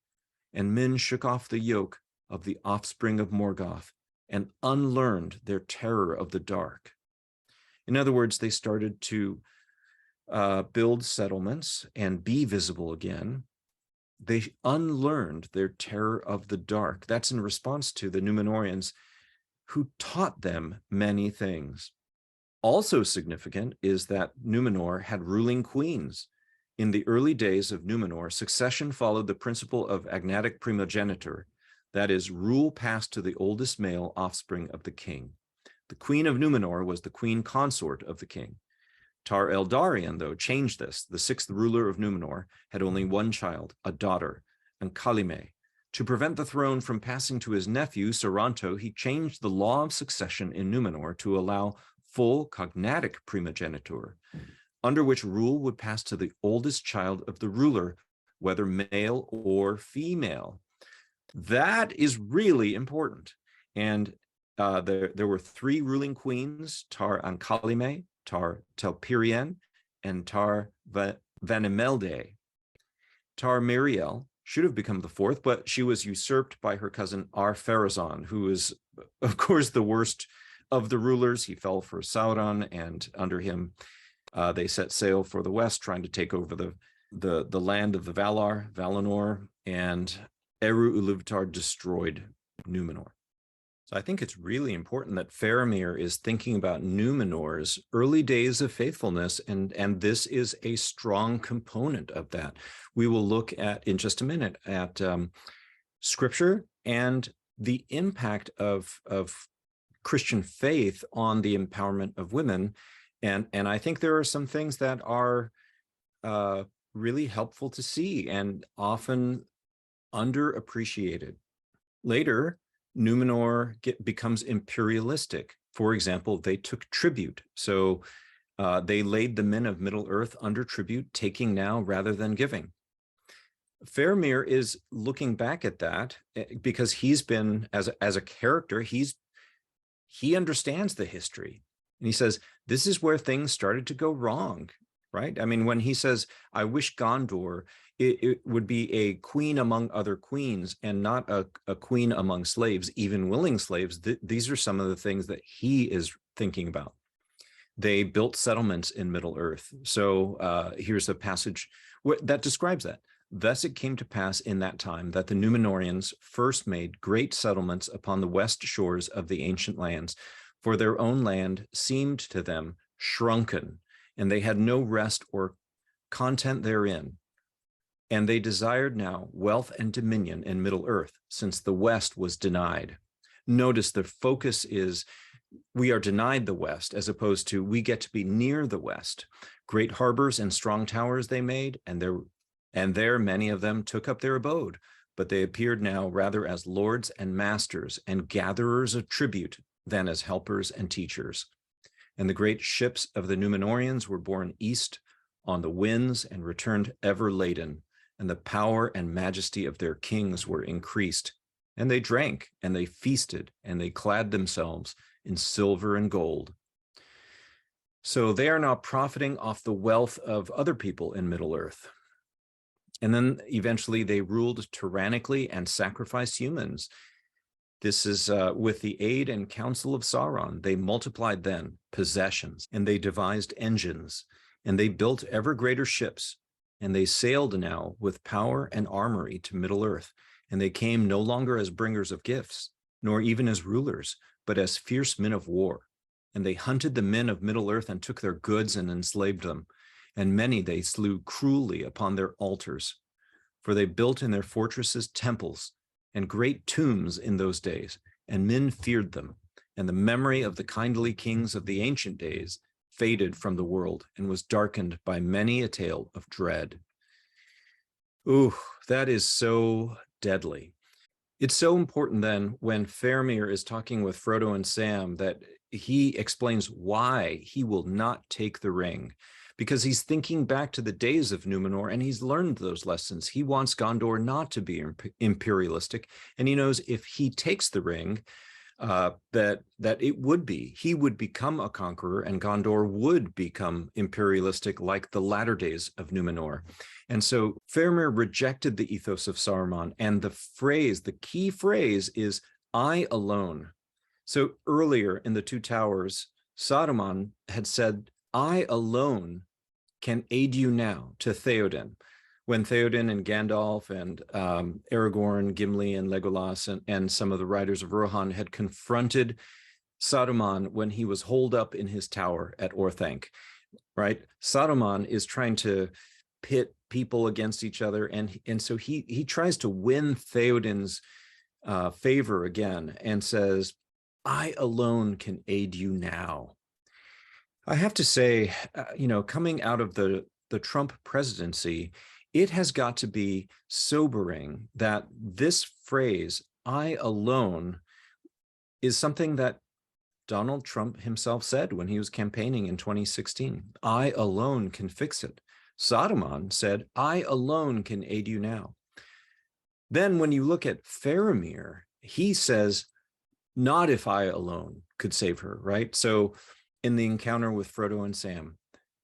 and men shook off the yoke of the offspring of Morgoth and unlearned their terror of the dark. In other words, they started to build settlements and be visible again. They unlearned their terror of the dark. That's in response to the Numenorians who taught them many things. Also significant is that Numenor had ruling queens. In the early days of Numenor, succession followed the principle of agnatic primogeniture, that is, rule passed to the oldest male offspring of the king. The queen of Numenor was the queen consort of the king. Tar-Eldarion, though, changed this. The sixth ruler of Numenor had only one child, a daughter, Ankhalime. To prevent the throne from passing to his nephew, Saranto, he changed the law of succession in Numenor to allow full cognatic primogeniture, under which rule would pass to the oldest child of the ruler, whether male or female. That is really important. And there were three ruling queens, Tar-Ankhalime, Tar-Telperion, and Tar-Vanimelde. Tar-Miriel should have become the fourth, but she was usurped by her cousin Ar-Pharazôn, who is, of course, the worst of the rulers. He fell for Sauron, and under him, they set sail for the west, trying to take over the land of the Valinor, and Eru-Ilúvatar destroyed Numenor. So I think it's really important that Faramir is thinking about Numenor's early days of faithfulness, and this is a strong component of that. We will look at, in just a minute, at scripture and the impact of Christian faith on the empowerment of women. And I think there are some things that are really helpful to see and often underappreciated. Later, Numenor becomes imperialistic. For example, they took tribute. So they laid the men of Middle-earth under tribute, taking now rather than giving. Faramir is looking back at that because he's been, as a character, he understands the history. And he says, this is where things started to go wrong, right? I mean, when he says, I wish Gondor, it would be a queen among other queens and not a queen among slaves, even willing slaves. These are some of the things that he is thinking about. They built settlements in Middle-earth. So here's a passage that describes that. Thus it came to pass in that time that the Numenorians first made great settlements upon the west shores of the ancient lands, for their own land seemed to them shrunken, and they had no rest or content therein. And they desired now wealth and dominion in Middle-earth, since the west was denied. Notice the focus is we are denied the west, as opposed to we get to be near the west. Great harbors and strong towers they made, and there many of them took up their abode, but they appeared now rather as lords and masters and gatherers of tribute than as helpers and teachers. And the great ships of the Numenorians were borne east on the winds and returned ever laden, and the power and majesty of their kings were increased. And they drank, and they feasted, and they clad themselves in silver and gold. So they are now profiting off the wealth of other people in Middle-earth. And then eventually they ruled tyrannically and sacrificed humans. This is with the aid and counsel of Sauron. They multiplied then possessions, and they devised engines, and they built ever greater ships, and they sailed now with power and armory to Middle-earth. And they came no longer as bringers of gifts, nor even as rulers, but as fierce men of war. And they hunted the men of Middle-earth and took their goods and enslaved them. And many they slew cruelly upon their altars. For they built in their fortresses temples and great tombs in those days, and men feared them. And the memory of the kindly kings of the ancient days faded from the world and was darkened by many a tale of dread. Ooh, that is so deadly. It's so important then when Faramir is talking with Frodo and Sam that he explains why he will not take the ring, because he's thinking back to the days of Numenor and he's learned those lessons. He wants Gondor not to be imperialistic, and he knows if he takes the ring, that he would become a conqueror and Gondor would become imperialistic like the latter days of Numenor. And so Faramir rejected the ethos of Saruman, and the key phrase is, I alone. So earlier in the Two Towers, Saruman had said, I alone can aid you now, to Theoden. When Theoden and Gandalf and Aragorn, Gimli and Legolas and some of the riders of Rohan had confronted Saruman when he was holed up in his tower at Orthanc, right? Saruman is trying to pit people against each other, and so he tries to win Theoden's favor again and says, I alone can aid you now. I have to say, coming out of the Trump presidency, it has got to be sobering that this phrase, I alone, is something that Donald Trump himself said when he was campaigning in 2016. I alone can fix it. Saruman said, I alone can aid you now. Then when you look at Faramir, he says, not if I alone could save her, right? So in the encounter with Frodo and Sam,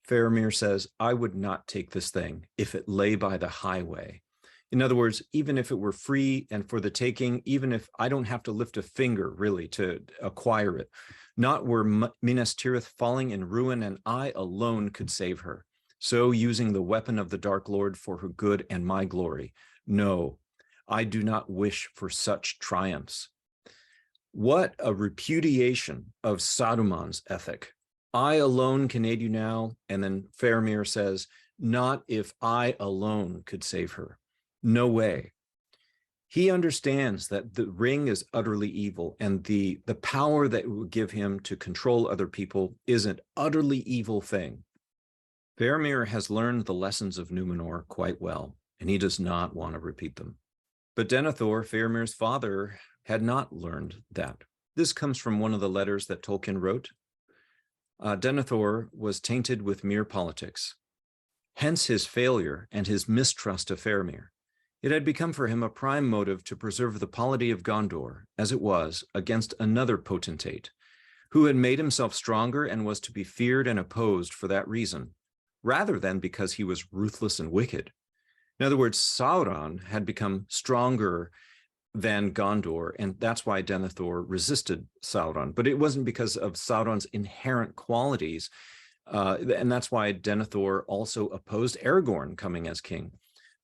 Faramir says, I would not take this thing if it lay by the highway. In other words, even if it were free and for the taking, even if I don't have to lift a finger really to acquire it, not were Minas Tirith falling in ruin and I alone could save her. So using the weapon of the Dark Lord for her good and my glory. No, I do not wish for such triumphs. What a repudiation of Saruman's ethic. I alone can aid you now. And then Faramir says, not if I alone could save her. No way. He understands that the ring is utterly evil, and the power that it will give him to control other people is an utterly evil thing. Faramir has learned the lessons of Numenor quite well, and he does not want to repeat them. But Denethor, Faramir's father, had not learned that. This comes from one of the letters that Tolkien wrote. Denethor was tainted with mere politics, hence his failure and his mistrust of Faramir. It had become for him a prime motive to preserve the polity of Gondor, as it was, against another potentate, who had made himself stronger and was to be feared and opposed for that reason, rather than because he was ruthless and wicked. In other words, Sauron had become stronger than Gondor, and that's why Denethor resisted Sauron. But it wasn't because of Sauron's inherent qualities, and that's why Denethor also opposed Aragorn coming as king.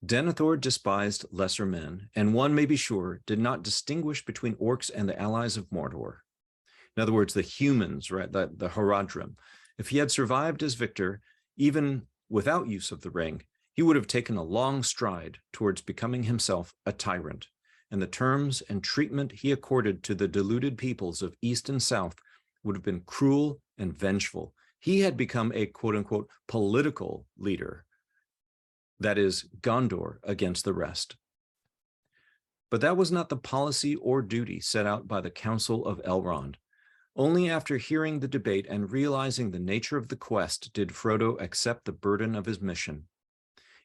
Denethor despised lesser men, and one may be sure did not distinguish between orcs and the allies of Mordor. In other words, the humans, right, the Haradrim. If he had survived as victor, even without use of the ring, he would have taken a long stride towards becoming himself a tyrant, and the terms and treatment he accorded to the deluded peoples of East and South would have been cruel and vengeful. He had become a quote-unquote political leader, that is, Gondor against the rest. But that was not the policy or duty set out by the Council of Elrond. Only after hearing the debate and realizing the nature of the quest did Frodo accept the burden of his mission.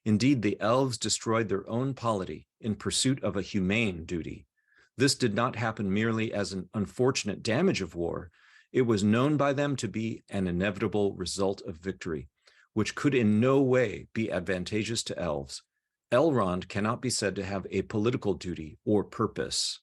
Indeed, the elves destroyed their own polity in pursuit of a humane duty. This did not happen merely as an unfortunate damage of war. It was known by them to be an inevitable result of victory, which could in no way be advantageous to elves. Elrond cannot be said to have a political duty or purpose.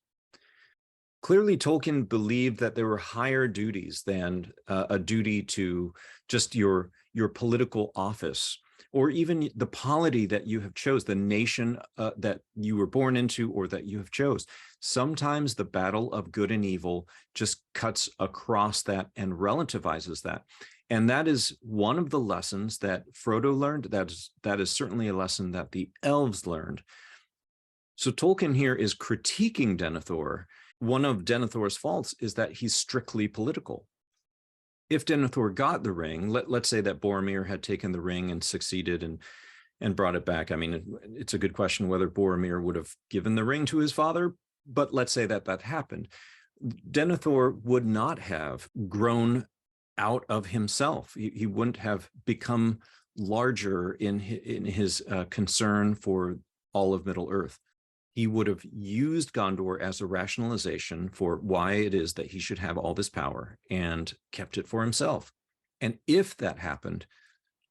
Clearly, Tolkien believed that there were higher duties than a duty to just your political office, or even the polity that you have chose, the nation that you were born into or that you have chose. Sometimes the battle of good and evil just cuts across that and relativizes that. And that is one of the lessons that Frodo learned. That is certainly a lesson that the elves learned. So Tolkien here is critiquing Denethor. One of Denethor's faults is that he's strictly political. If Denethor got the ring, let's say that Boromir had taken the ring and succeeded and brought it back. I mean, it's a good question whether Boromir would have given the ring to his father, but let's say that that happened. Denethor would not have grown out of himself. He wouldn't have become larger in his concern for all of Middle-earth. He would have used Gondor as a rationalization for why it is that he should have all this power and kept it for himself. And if that happened,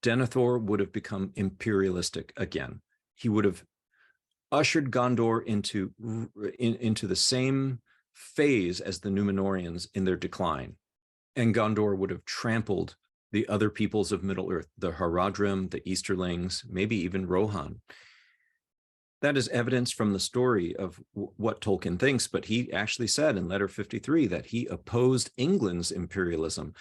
Denethor would have become imperialistic again. He would have ushered Gondor into the same phase as the Numenorians in their decline. And Gondor would have trampled the other peoples of Middle-earth, the Haradrim, the Easterlings, maybe even Rohan. That is evidence from the story of what Tolkien thinks, but he actually said in letter 53 that he opposed England's imperialism.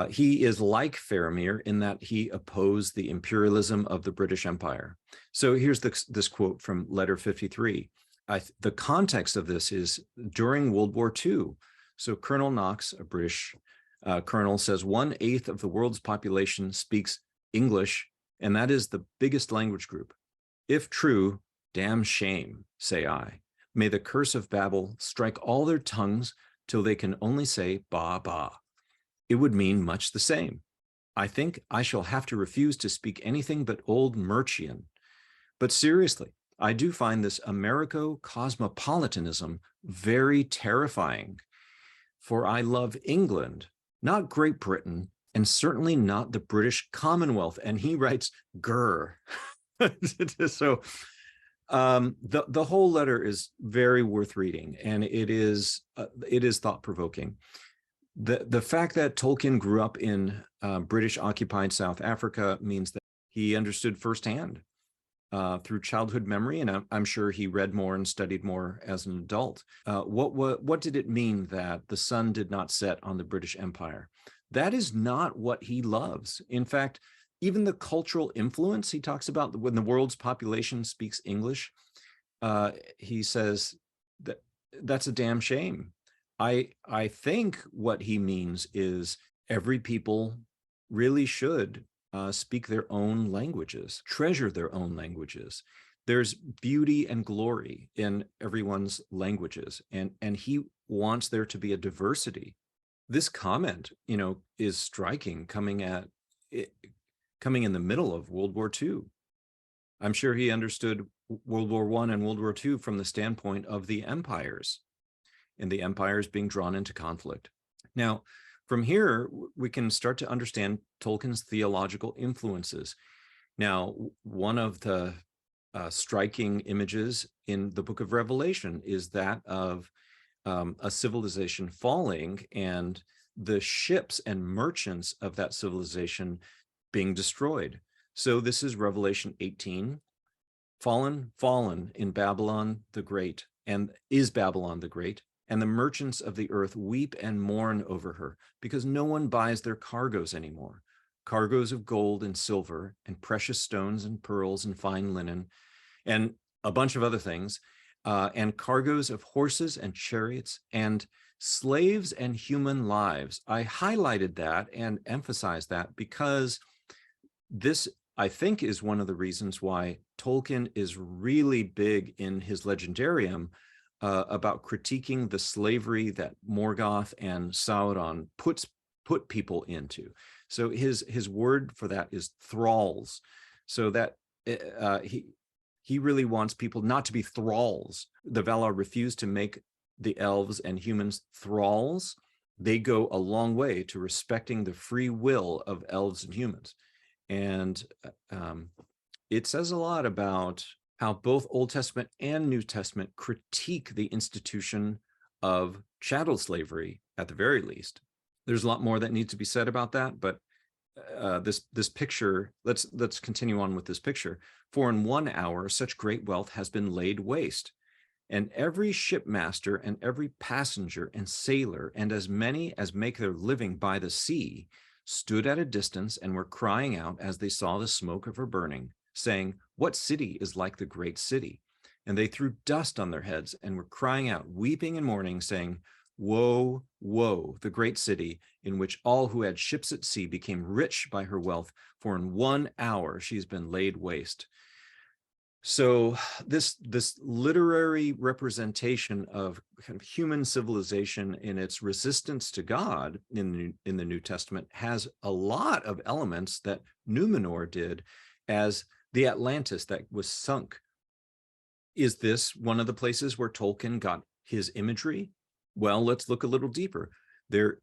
He is like Faramir in that he opposed the imperialism of the British Empire. So here's this quote from letter 53. The context of this is during World War II. So Colonel Knox, a British colonel, says 1/8 of the world's population speaks English, and that is the biggest language group. If true, damn shame, say I. May the curse of Babel strike all their tongues till they can only say ba ba. It would mean much the same. I think I shall have to refuse to speak anything but Old Mercian. But seriously, I do find this Americo-cosmopolitanism very terrifying. For I love England, not Great Britain, and certainly not the British Commonwealth. And he writes, grr. So the whole letter is very worth reading, and it is thought-provoking. The fact that Tolkien grew up in British-occupied South Africa means that he understood firsthand through childhood memory, and I'm sure he read more and studied more as an adult. What did it mean that the sun did not set on the British Empire? That is not what he loves. In fact, even the cultural influence he talks about when the world's population speaks English, he says that that's a damn shame. I think what he means is every people really should speak their own languages, treasure their own languages. There's beauty and glory in everyone's languages, and he wants there to be a diversity. This comment, is striking, coming in the middle of World War II. I'm sure he understood World War I and World War II from the standpoint of the empires, and the empires being drawn into conflict. Now, from here, we can start to understand Tolkien's theological influences. Now, one of the striking images in the Book of Revelation is that of a civilization falling and the ships and merchants of that civilization being destroyed. So this is Revelation 18. Fallen, fallen in Babylon the Great, and is Babylon the Great, and the merchants of the earth weep and mourn over her, because no one buys their cargoes anymore. Cargoes of gold and silver and precious stones and pearls and fine linen and a bunch of other things, and cargoes of horses and chariots and slaves and human lives. I highlighted that and emphasized that because this, I think, is one of the reasons why Tolkien is really big in his Legendarium about critiquing the slavery that Morgoth and Sauron put people into. So his word for that is thralls. So that he really wants people not to be thralls. The Valar refuse to make the elves and humans thralls. They go a long way to respecting the free will of elves and humans. And it says a lot about how both Old Testament and New Testament critique the institution of chattel slavery at the very least. There's a lot more that needs to be said about that, but this picture, let's continue on with this picture. For in 1 hour, such great wealth has been laid waste, and every shipmaster and every passenger and sailor, and as many as make their living by the sea, stood at a distance and were crying out as they saw the smoke of her burning, saying, what city is like the great city? And they threw dust on their heads and were crying out, weeping and mourning, saying, woe, woe, the great city in which all who had ships at sea became rich by her wealth, for in 1 hour she's been laid waste. So this literary representation of kind of human civilization in its resistance to God in the New Testament has a lot of elements that Numenor did as the Atlantis that was sunk. Is this one of the places where Tolkien got his imagery? Well, let's look a little deeper. The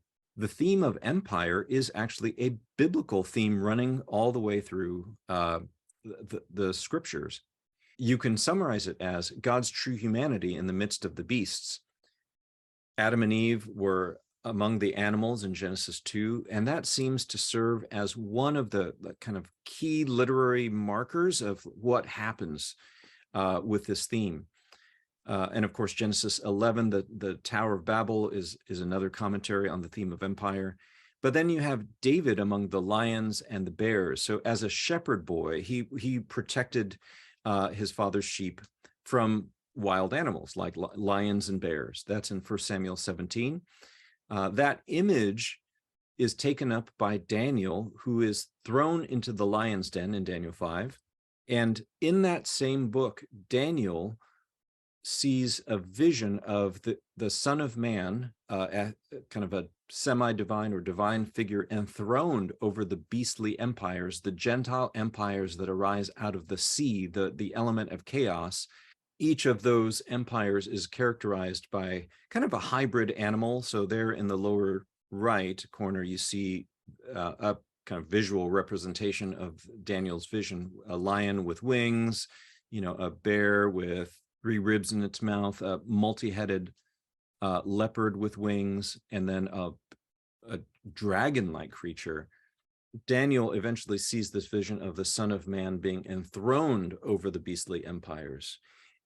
theme of empire is actually a biblical theme running all the way through the scriptures. You can summarize it as God's true humanity in the midst of the beasts. Adam and Eve were among the animals in Genesis 2, and that seems to serve as one of the kind of key literary markers of what happens with this theme. And of course, Genesis 11, the Tower of Babel is another commentary on the theme of empire. But then you have David among the lions and the bears. So as a shepherd boy, he protected his father's sheep from wild animals like lions and bears. That's in 1 Samuel 17. That image is taken up by Daniel, who is thrown into the lion's den in Daniel 5. And in that same book, Daniel sees a vision of the Son of Man, kind of a semi-divine or divine figure enthroned over the beastly empires, the Gentile empires that arise out of the sea, the element of chaos. Each of those empires is characterized by kind of a hybrid animal. So there in the lower right corner, you see a kind of visual representation of Daniel's vision, a lion with wings, a bear with 3 ribs in its mouth, a multi-headed leopard with wings, and then a dragon-like creature. Daniel eventually sees this vision of the Son of Man being enthroned over the beastly empires.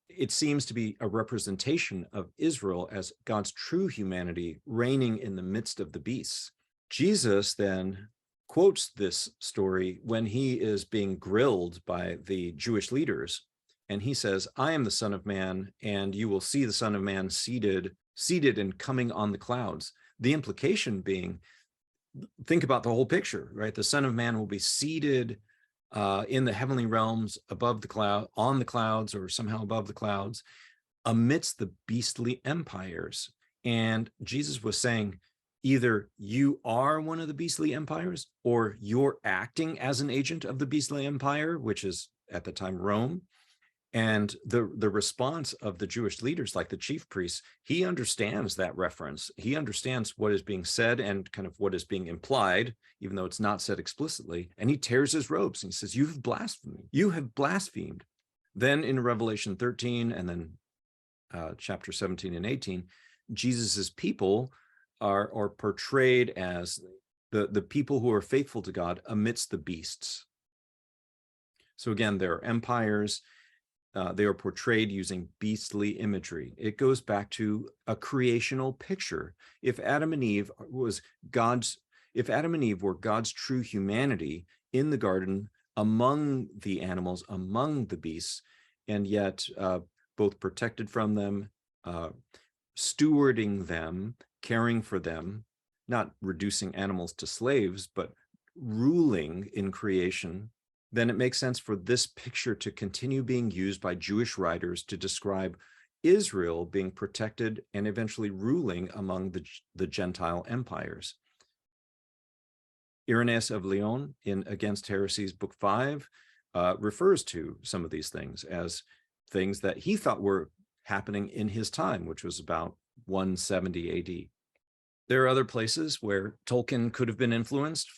It seems to be a representation of Israel as God's true humanity reigning in the midst of the beasts. Jesus then quotes this story when he is being grilled by the Jewish leaders. And he says, I am the Son of Man, and you will see the Son of Man seated and coming on the clouds. The implication being, think about the whole picture, right? The Son of Man will be seated in the heavenly realms above the cloud, on the clouds, or somehow above the clouds, amidst the beastly empires. And Jesus was saying, either you are one of the beastly empires, or you're acting as an agent of the beastly empire, which is at the time Rome. And the response of the Jewish leaders, like the chief priests, he understands that reference. He understands what is being said and kind of what is being implied, even though it's not said explicitly. And he tears his robes and he says, you have blasphemed. You have blasphemed. Then in Revelation 13 and then chapter 17 and 18, Jesus's people are portrayed as the people who are faithful to God amidst the beasts. So again, there are empires. They are portrayed using beastly imagery. It goes back to a creational picture. If Adam and Eve were God's true humanity in the garden, among the animals, among the beasts, and yet both protected from them, stewarding them, caring for them, not reducing animals to slaves, but ruling in creation, then it makes sense for this picture to continue being used by Jewish writers to describe Israel being protected and eventually ruling among the Gentile empires. Irenaeus of Lyon in Against Heresies, Book 5, refers to some of these things as things that he thought were happening in his time, which was about 170 AD. There are other places where Tolkien could have been influenced,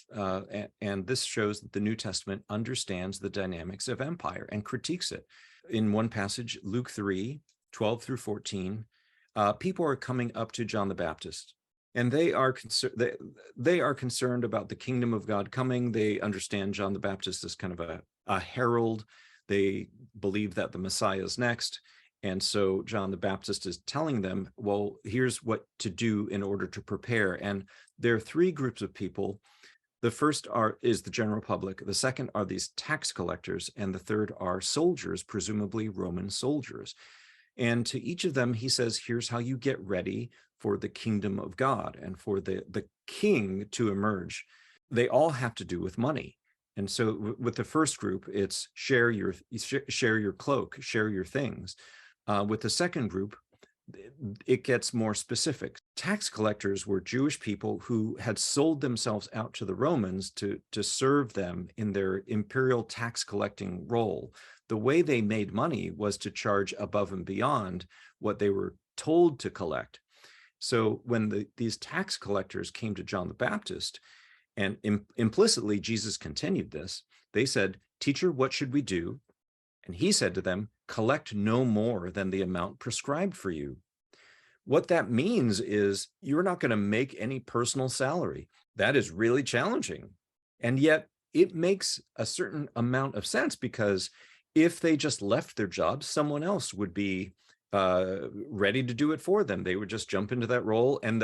and this shows that the New Testament understands the dynamics of empire and critiques it. In one passage, Luke 3, 12 through 14, people are coming up to John the Baptist, and they are concerned about the kingdom of God coming. They understand John the Baptist as kind of a herald. They believe that the Messiah is next. And so John the Baptist is telling them, well, here's what to do in order to prepare. And there are 3 groups of people. The first is the general public. The second are these tax collectors. And the third are soldiers, presumably Roman soldiers. And to each of them, he says, here's how you get ready for the kingdom of God and for the king to emerge. They all have to do with money. And so with the first group, it's share your cloak, share your things. With the second group, it gets more specific. Tax collectors were Jewish people who had sold themselves out to the Romans to serve them in their imperial tax collecting role. The way they made money was to charge above and beyond what they were told to collect. So when these tax collectors came to John the Baptist, and implicitly Jesus continued this, they said, "Teacher, what should we do?" And he said to them, "Collect no more than the amount prescribed for you." What that means is you're not going to make any personal salary. That is really challenging. And yet it makes a certain amount of sense, because if they just left their jobs, someone else would be ready to do it for them. They would just jump into that role, and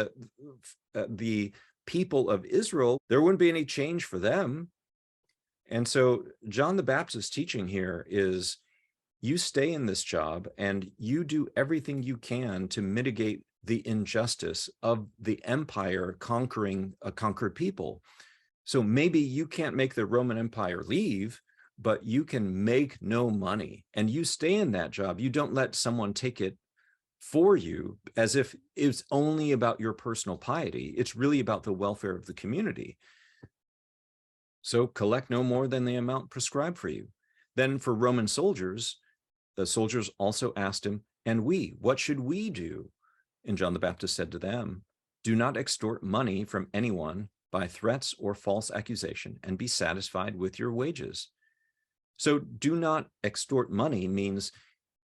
the people of Israel, there wouldn't be any change for them. And so John the Baptist's teaching here is, you stay in this job and you do everything you can to mitigate the injustice of the empire conquering a conquered people. So maybe you can't make the Roman Empire leave, but you can make no money, and you stay in that job. You don't let someone take it for you as if it's only about your personal piety. It's really about the welfare of the community. So collect no more than the amount prescribed for you. Then for Roman soldiers, the soldiers also asked him, "And we, what should we do?" And John the Baptist said to them, "Do not extort money from anyone by threats or false accusation, and be satisfied with your wages." So do not extort money means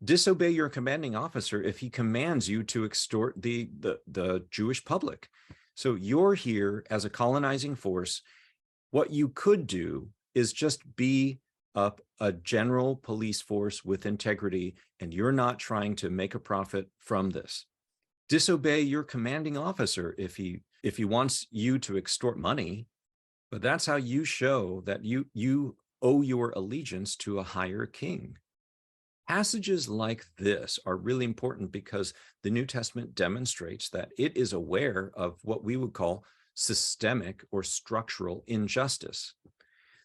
disobey your commanding officer if he commands you to extort the Jewish public. So you're here as a colonizing force. What you could do is just be a general police force with integrity, and you're not trying to make a profit from this. Disobey your commanding officer if he wants you to extort money, but that's how you show that you owe your allegiance to a higher king. Passages like this are really important because the New Testament demonstrates that it is aware of what we would call systemic or structural injustice.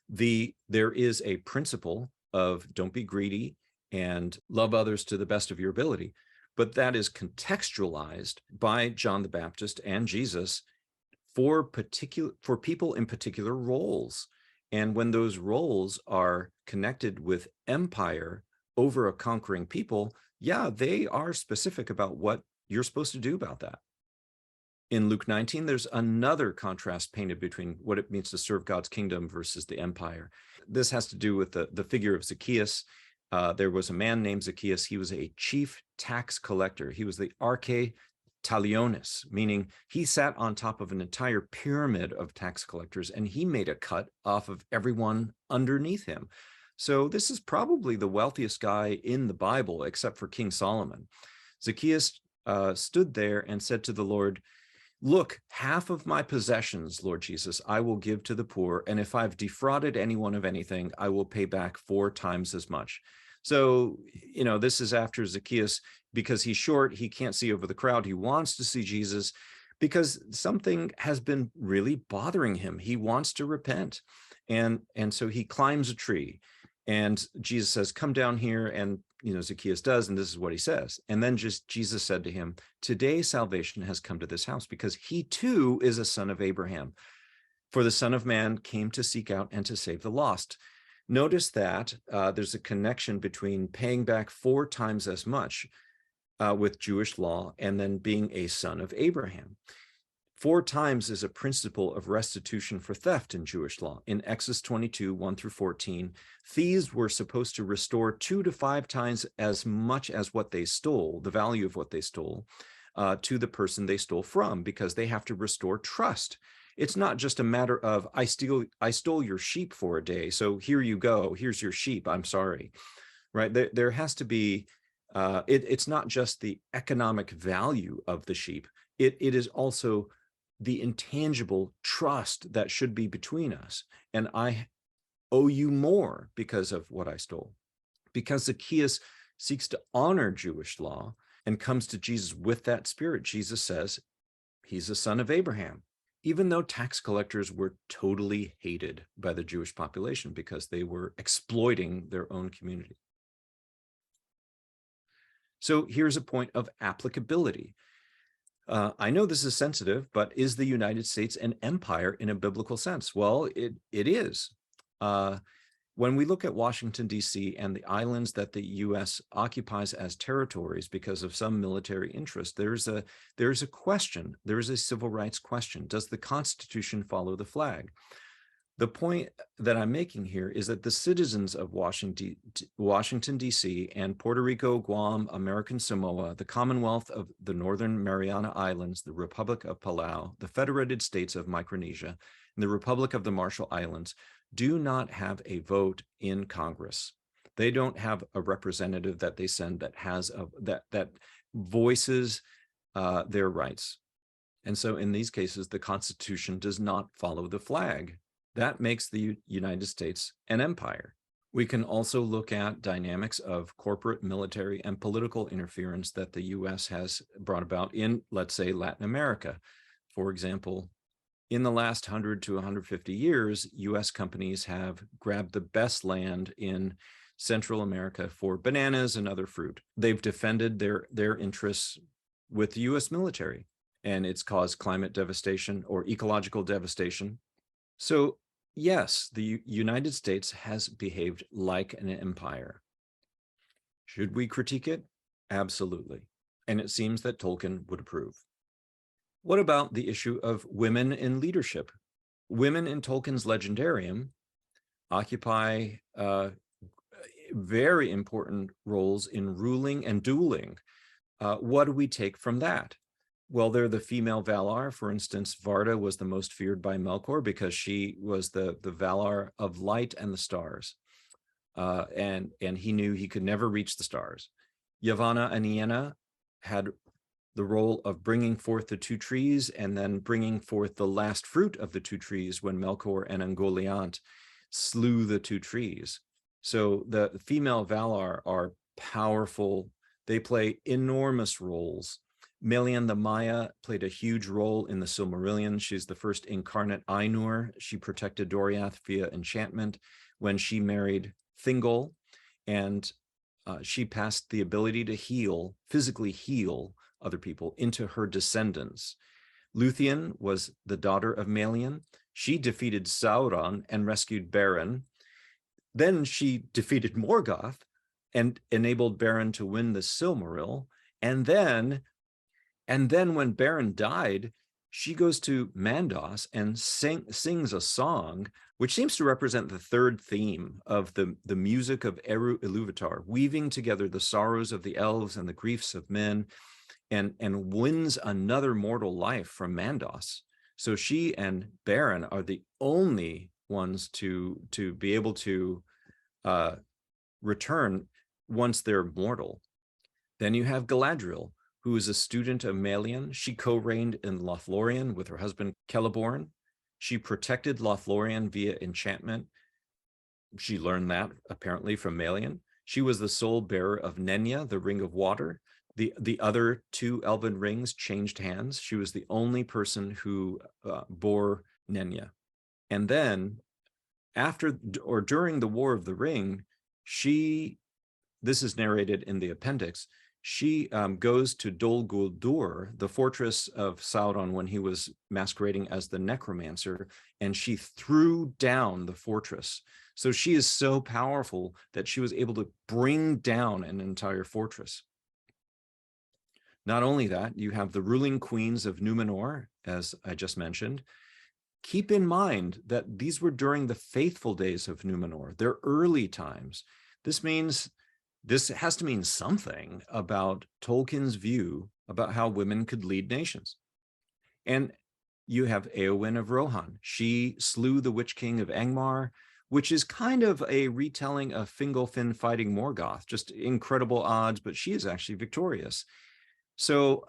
There is a principle of don't be greedy and love others to the best of your ability, but that is contextualized by John the Baptist and Jesus for people in particular roles. And when those roles are connected with empire over a conquering people, yeah, they are specific about what you're supposed to do about that. In Luke 19, there's another contrast painted between what it means to serve God's kingdom versus the empire. This has to do with the figure of Zacchaeus. There was a man named Zacchaeus. He was a chief tax collector. He was the arche talionis, meaning he sat on top of an entire pyramid of tax collectors, and he made a cut off of everyone underneath him. So this is probably the wealthiest guy in the Bible, except for King Solomon. Zacchaeus stood there and said to the Lord, "Look, half of my possessions, Lord Jesus, I will give to the poor. And if I've defrauded anyone of anything, I will pay back 4 times as much." So, this is after Zacchaeus, because he's short, he can't see over the crowd. He wants to see Jesus because something has been really bothering him. He wants to repent. And so he climbs a tree, and Jesus says, "Come down here." And Zacchaeus does, and this is what he says. And then Jesus said to him, "Today salvation has come to this house, because he too is a son of Abraham. For the Son of Man came to seek out and to save the lost." Notice that there's a connection between paying back 4 times as much with Jewish law and then being a son of Abraham. 4 times is a principle of restitution for theft in Jewish law. In Exodus 22, 1 through 14, thieves were supposed to restore 2 to 5 times as much as what they stole, the value of what they stole, to the person they stole from, because they have to restore trust. It's not just a matter of, I stole your sheep for a day, so here you go, here's your sheep, I'm sorry, right? There has to be, it's not just the economic value of the sheep, it is also the intangible trust that should be between us. And I owe you more because of what I stole. Because Zacchaeus seeks to honor Jewish law and comes to Jesus with that spirit, Jesus says, He's a son of Abraham, even though tax collectors were totally hated by the Jewish population because they were exploiting their own community. So here's a point of applicability. I know this is sensitive, but is the United States an empire in a biblical sense? Well, it is. When we look at Washington, D.C. and the islands that the U.S. occupies as territories because of some military interest, there's a question, there is a civil rights question. Does the Constitution follow the flag? The point that I'm making here is that the citizens of Washington, D.C. and Puerto Rico, Guam, American Samoa, the Commonwealth of the Northern Mariana Islands, the Republic of Palau, the Federated States of Micronesia, and the Republic of the Marshall Islands do not have a vote in Congress. They don't have a representative that they send that has that voices their rights. And so in these cases, the Constitution does not follow the flag. That makes the United States an empire. We can also look at dynamics of corporate, military, and political interference that the U.S. has brought about in, let's say, Latin America. For example, in the last 100 to 150 years, U.S. companies have grabbed the best land in Central America for bananas and other fruit. They've defended their interests with the U.S. military, and it's caused climate devastation or ecological devastation. So yes, the United States has behaved like an empire. Should we critique it? Absolutely. And it seems that Tolkien would approve. What about the issue of women in leadership? Women in Tolkien's Legendarium occupy very important roles in ruling and dueling. What do we take from that? Well, they're the female Valar. For instance, Varda was the most feared by Melkor because she was the Valar of light and the stars. And he knew he could never reach the stars. Yavanna and Ienna had the role of bringing forth the two trees and then bringing forth the last fruit of the two trees when Melkor and Ungoliant slew the two trees. So the female Valar are powerful. They play enormous roles. Melian the Maya played a huge role in the Silmarillion. She's the first incarnate Ainur. She protected Doriath via enchantment when she married Thingol, and she passed the ability to heal, physically heal other people into her descendants. Luthien was the daughter of Melian. She defeated Sauron and rescued Beren. Then she defeated Morgoth and enabled Beren to win the Silmaril. And then when Beren died, she goes to Mandos and sings a song, which seems to represent the third theme of the music of Eru Ilúvatar, weaving together the sorrows of the elves and the griefs of men, and wins another mortal life from Mandos. So she and Beren are the only ones to be able to return once they're mortal. Then you have Galadriel, who is a student of Melian. She co-reigned in Lothlorien with her husband Celeborn. She protected Lothlorien via enchantment. She learned that apparently from Melian. She was the sole bearer of Nenya, the Ring of Water. The other two elven rings changed hands. She was the only person who bore Nenya. And then after or during the War of the Ring, this is narrated in the appendix, she goes to Dol Guldur, the fortress of Sauron when he was masquerading as the necromancer, and she threw down the fortress. So she is so powerful that she was able to bring down an entire fortress. Not only that, you have the ruling queens of Numenor, as I just mentioned. Keep in mind that these were during the faithful days of Numenor, their early times. This has to mean something about Tolkien's view about how women could lead nations. And you have Eowyn of Rohan. She slew the Witch King of Angmar, which is kind of a retelling of Fingolfin fighting Morgoth, just incredible odds, but she is actually victorious. So,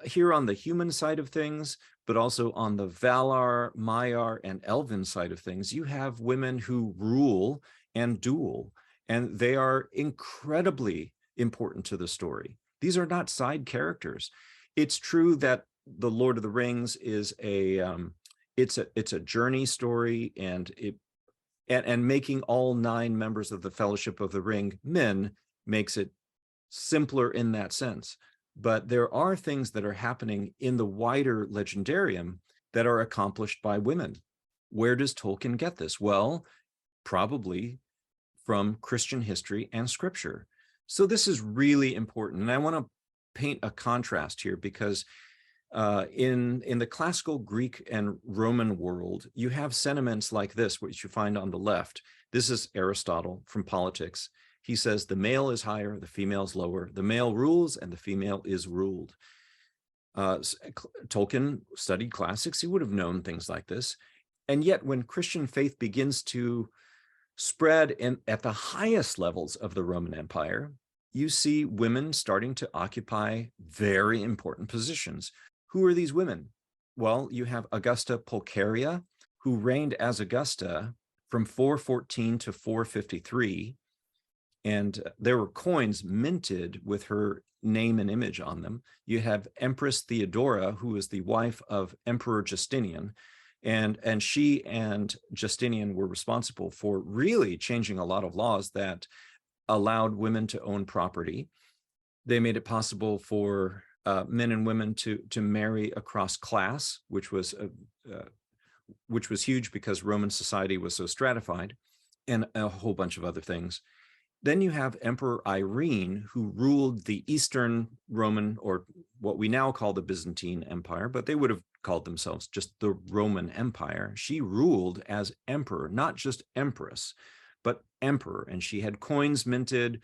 here on the human side of things, but also on the Valar, Maiar, and Elven side of things, you have women who rule and duel, and they are incredibly important to the story. These are not side characters. It's true that the Lord of the Rings is it's a journey story, and making all 9 members of the Fellowship of the Ring men makes it simpler in that sense. But there are things that are happening in the wider legendarium that are accomplished by women. Where does Tolkien get this? Well, probably from Christian history and scripture. So this is really important. And I want to paint a contrast here, because in the classical Greek and Roman world, you have sentiments like this, which you find on the left. This is Aristotle from Politics. He says the male is higher, the female is lower. The male rules and the female is ruled. Tolkien studied classics. He would have known things like this. And yet when Christian faith begins to spread at the highest levels of the Roman Empire, you see women starting to occupy very important positions. Who are these women? Well, you have Augusta Pulcheria, who reigned as Augusta from 414 to 453. And there were coins minted with her name and image on them. You have Empress Theodora, who is the wife of Emperor Justinian. And she and Justinian were responsible for really changing a lot of laws that allowed women to own property. They made it possible for men and women to marry across class, which was huge because Roman society was so stratified, and a whole bunch of other things. Then you have Emperor Irene, who ruled the Eastern Roman, or what we now call the Byzantine Empire, but they would have called themselves just the Roman Empire. She ruled as emperor, not just empress, but emperor. And she had coins minted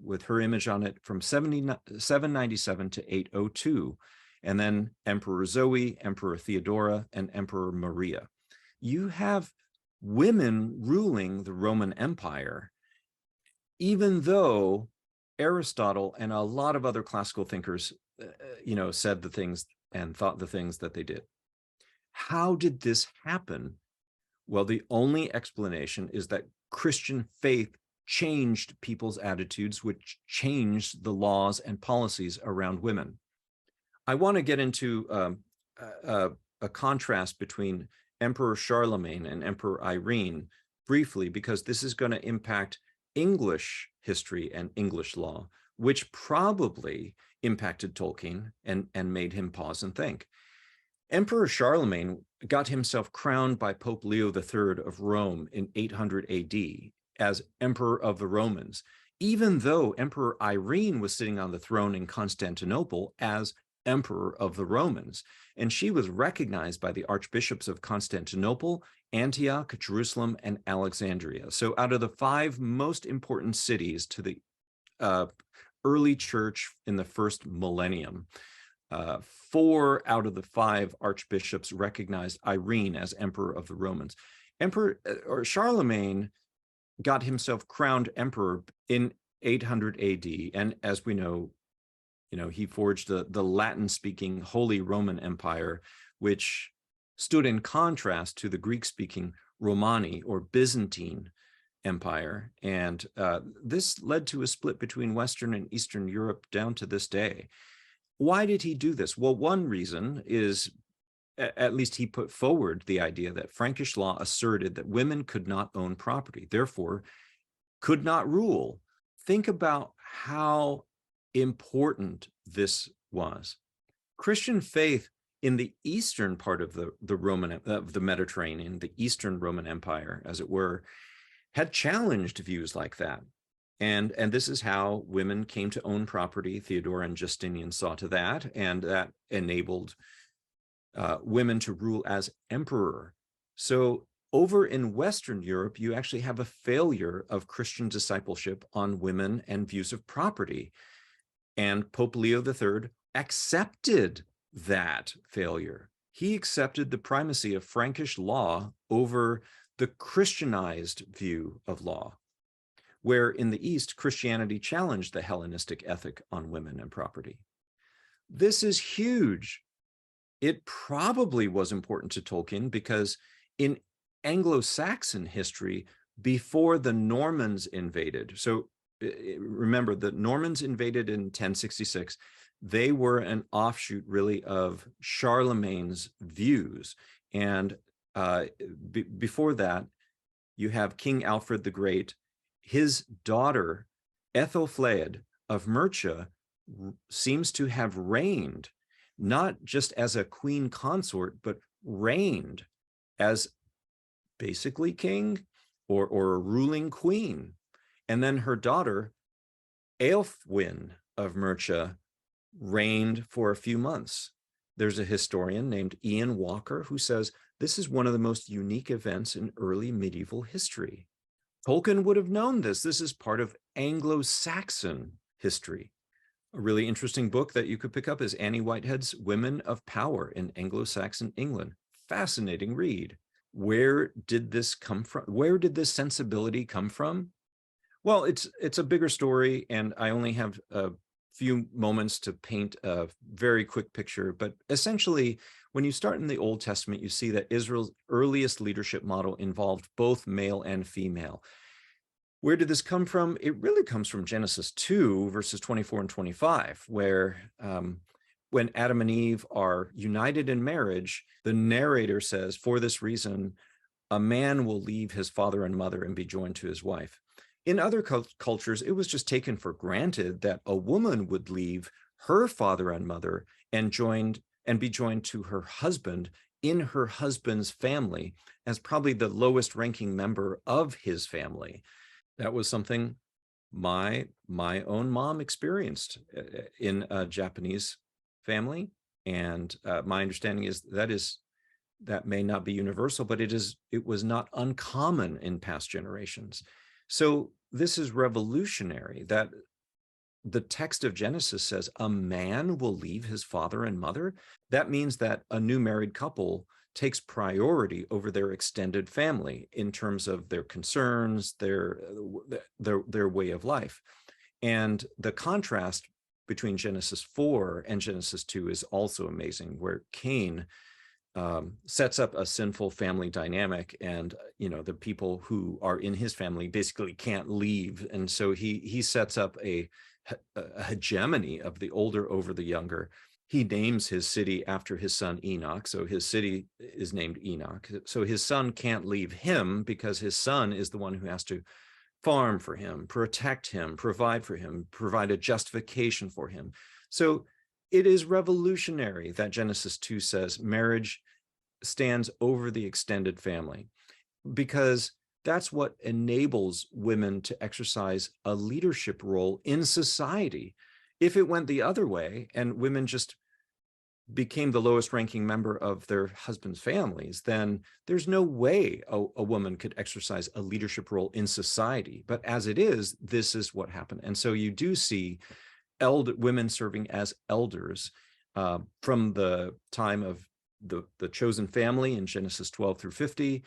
with her image on it from 797 to 802. And then Emperor Zoe, Emperor Theodora, and Emperor Maria. You have women ruling the Roman Empire, even though Aristotle and a lot of other classical thinkers, said the things and thought the things that they did. How did this happen? Well, the only explanation is that Christian faith changed people's attitudes, which changed the laws and policies around women. I want to get into a contrast between Emperor Charlemagne and Emperor Irene briefly, because this is going to impact English history and English law, which probably impacted Tolkien and made him pause and think. Emperor Charlemagne got himself crowned by Pope Leo III of Rome in 800 AD as Emperor of the Romans, even though Emperor Irene was sitting on the throne in Constantinople as Emperor of the Romans. And she was recognized by the archbishops of Constantinople, Antioch, Jerusalem, and Alexandria. So out of the 5 most important cities to the early church in the first millennium, 4 out of the 5 archbishops recognized Irene as Emperor of the Romans. Charlemagne got himself crowned emperor in 800 AD. And as we know, he forged the Latin-speaking Holy Roman Empire, which stood in contrast to the Greek-speaking Romani or Byzantine Empire. And this led to a split between Western and Eastern Europe down to this day. Why did he do this? Well, one reason is, at least he put forward the idea that Frankish law asserted that women could not own property, therefore could not rule. Think about how important this was. Christian faith in the eastern part of the Mediterranean, the Eastern Roman Empire, as it were, had challenged views like that. And this is how women came to own property. Theodora and Justinian saw to that, and that enabled women to rule as emperor. So over in Western Europe, you actually have a failure of Christian discipleship on women and views of property. And Pope Leo III accepted that failure. He accepted the primacy of Frankish law over the Christianized view of law, where in the East, Christianity challenged the Hellenistic ethic on women and property. This is huge. It probably was important to Tolkien because in Anglo-Saxon history, before the Normans invaded, so remember, the Normans invaded in 1066. They were an offshoot, really, of Charlemagne's views. And before that, you have King Alfred the Great. His daughter, Ethelflaed of Mercia, seems to have reigned, not just as a queen consort, but reigned as basically king or a ruling queen. And then her daughter, Aelfwine of Mercia, reigned for a few months. There's a historian named Ian Walker who says this is one of the most unique events in early medieval history. Tolkien would have known this. This is part of Anglo-Saxon history. A really interesting book that you could pick up is Annie Whitehead's Women of Power in Anglo-Saxon England. Fascinating read. Where did this come from? Where did this sensibility come from? Well, it's a bigger story, and I only have a few moments to paint a very quick picture. But essentially, when you start in the Old Testament, you see that Israel's earliest leadership model involved both male and female. Where did this come from? It really comes from Genesis 2, verses 24 and 25, where when Adam and Eve are united in marriage, the narrator says, for this reason, a man will leave his father and mother and be joined to his wife. In other cultures, it was just taken for granted that a woman would leave her father and mother and be joined to her husband in her husband's family as probably the lowest ranking member of his family. That was something my own mom experienced in a Japanese family. And my understanding is that may not be universal, but it was not uncommon in past generations. So this is revolutionary, that the text of Genesis says a man will leave his father and mother. That means that a new married couple takes priority over their extended family in terms of their concerns, their way of life. And the contrast between Genesis 4 and Genesis 2 is also amazing, where Cain sets up a sinful family dynamic, and the people who are in his family basically can't leave, and so he sets up a hegemony of the older over the younger. He names his city after his son Enoch, so his city is named Enoch. So his son can't leave him because his son is the one who has to farm for him, protect him, provide for him, provide a justification for him. So it is revolutionary that Genesis 2 says marriage stands over the extended family, because that's what enables women to exercise a leadership role in society. If it went the other way and women just became the lowest ranking member of their husbands' families, then there's no way a woman could exercise a leadership role in society. But as it is, this is what happened. And so you do see women serving as elders from the time of the chosen family in Genesis 12 through 50.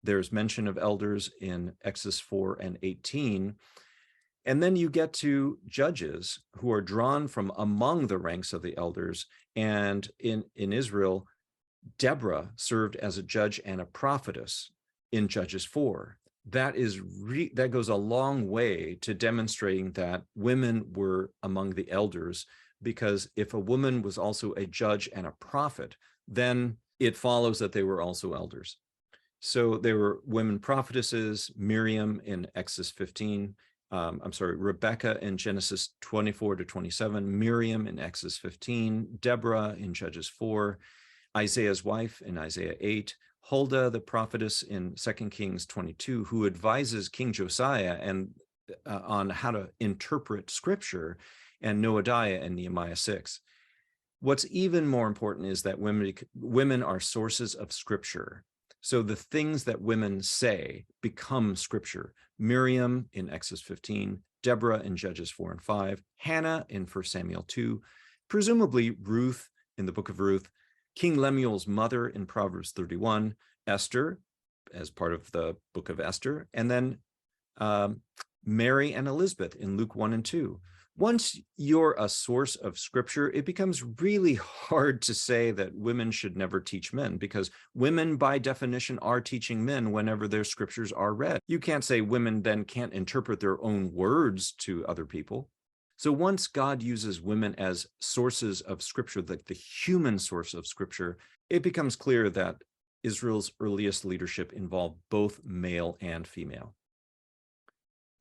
There's mention of elders in Exodus 4 and 18. And then you get to judges who are drawn from among the ranks of the elders. And in Israel, Deborah served as a judge and a prophetess in Judges 4. That goes a long way to demonstrating that women were among the elders, because if a woman was also a judge and a prophet, then it follows that they were also elders. So there were women prophetesses, Miriam in Exodus 15, Rebecca in Genesis 24 to 27, Miriam in Exodus 15, Deborah in Judges 4, Isaiah's wife in Isaiah 8, Huldah, the prophetess in 2 Kings 22, who advises King Josiah on how to interpret scripture, and Noadiah in Nehemiah 6. What's even more important is that women are sources of scripture. So the things that women say become scripture. Miriam in Exodus 15, Deborah in Judges 4 and 5, Hannah in 1 Samuel 2, presumably Ruth in the book of Ruth, King Lemuel's mother in Proverbs 31, Esther as part of the book of Esther, and then Mary and Elizabeth in Luke 1 and 2. Once you're a source of scripture, it becomes really hard to say that women should never teach men, because women by definition are teaching men whenever their scriptures are read. You can't say women then can't interpret their own words to other people. So once God uses women as sources of scripture, like the human source of scripture, it becomes clear that Israel's earliest leadership involved both male and female.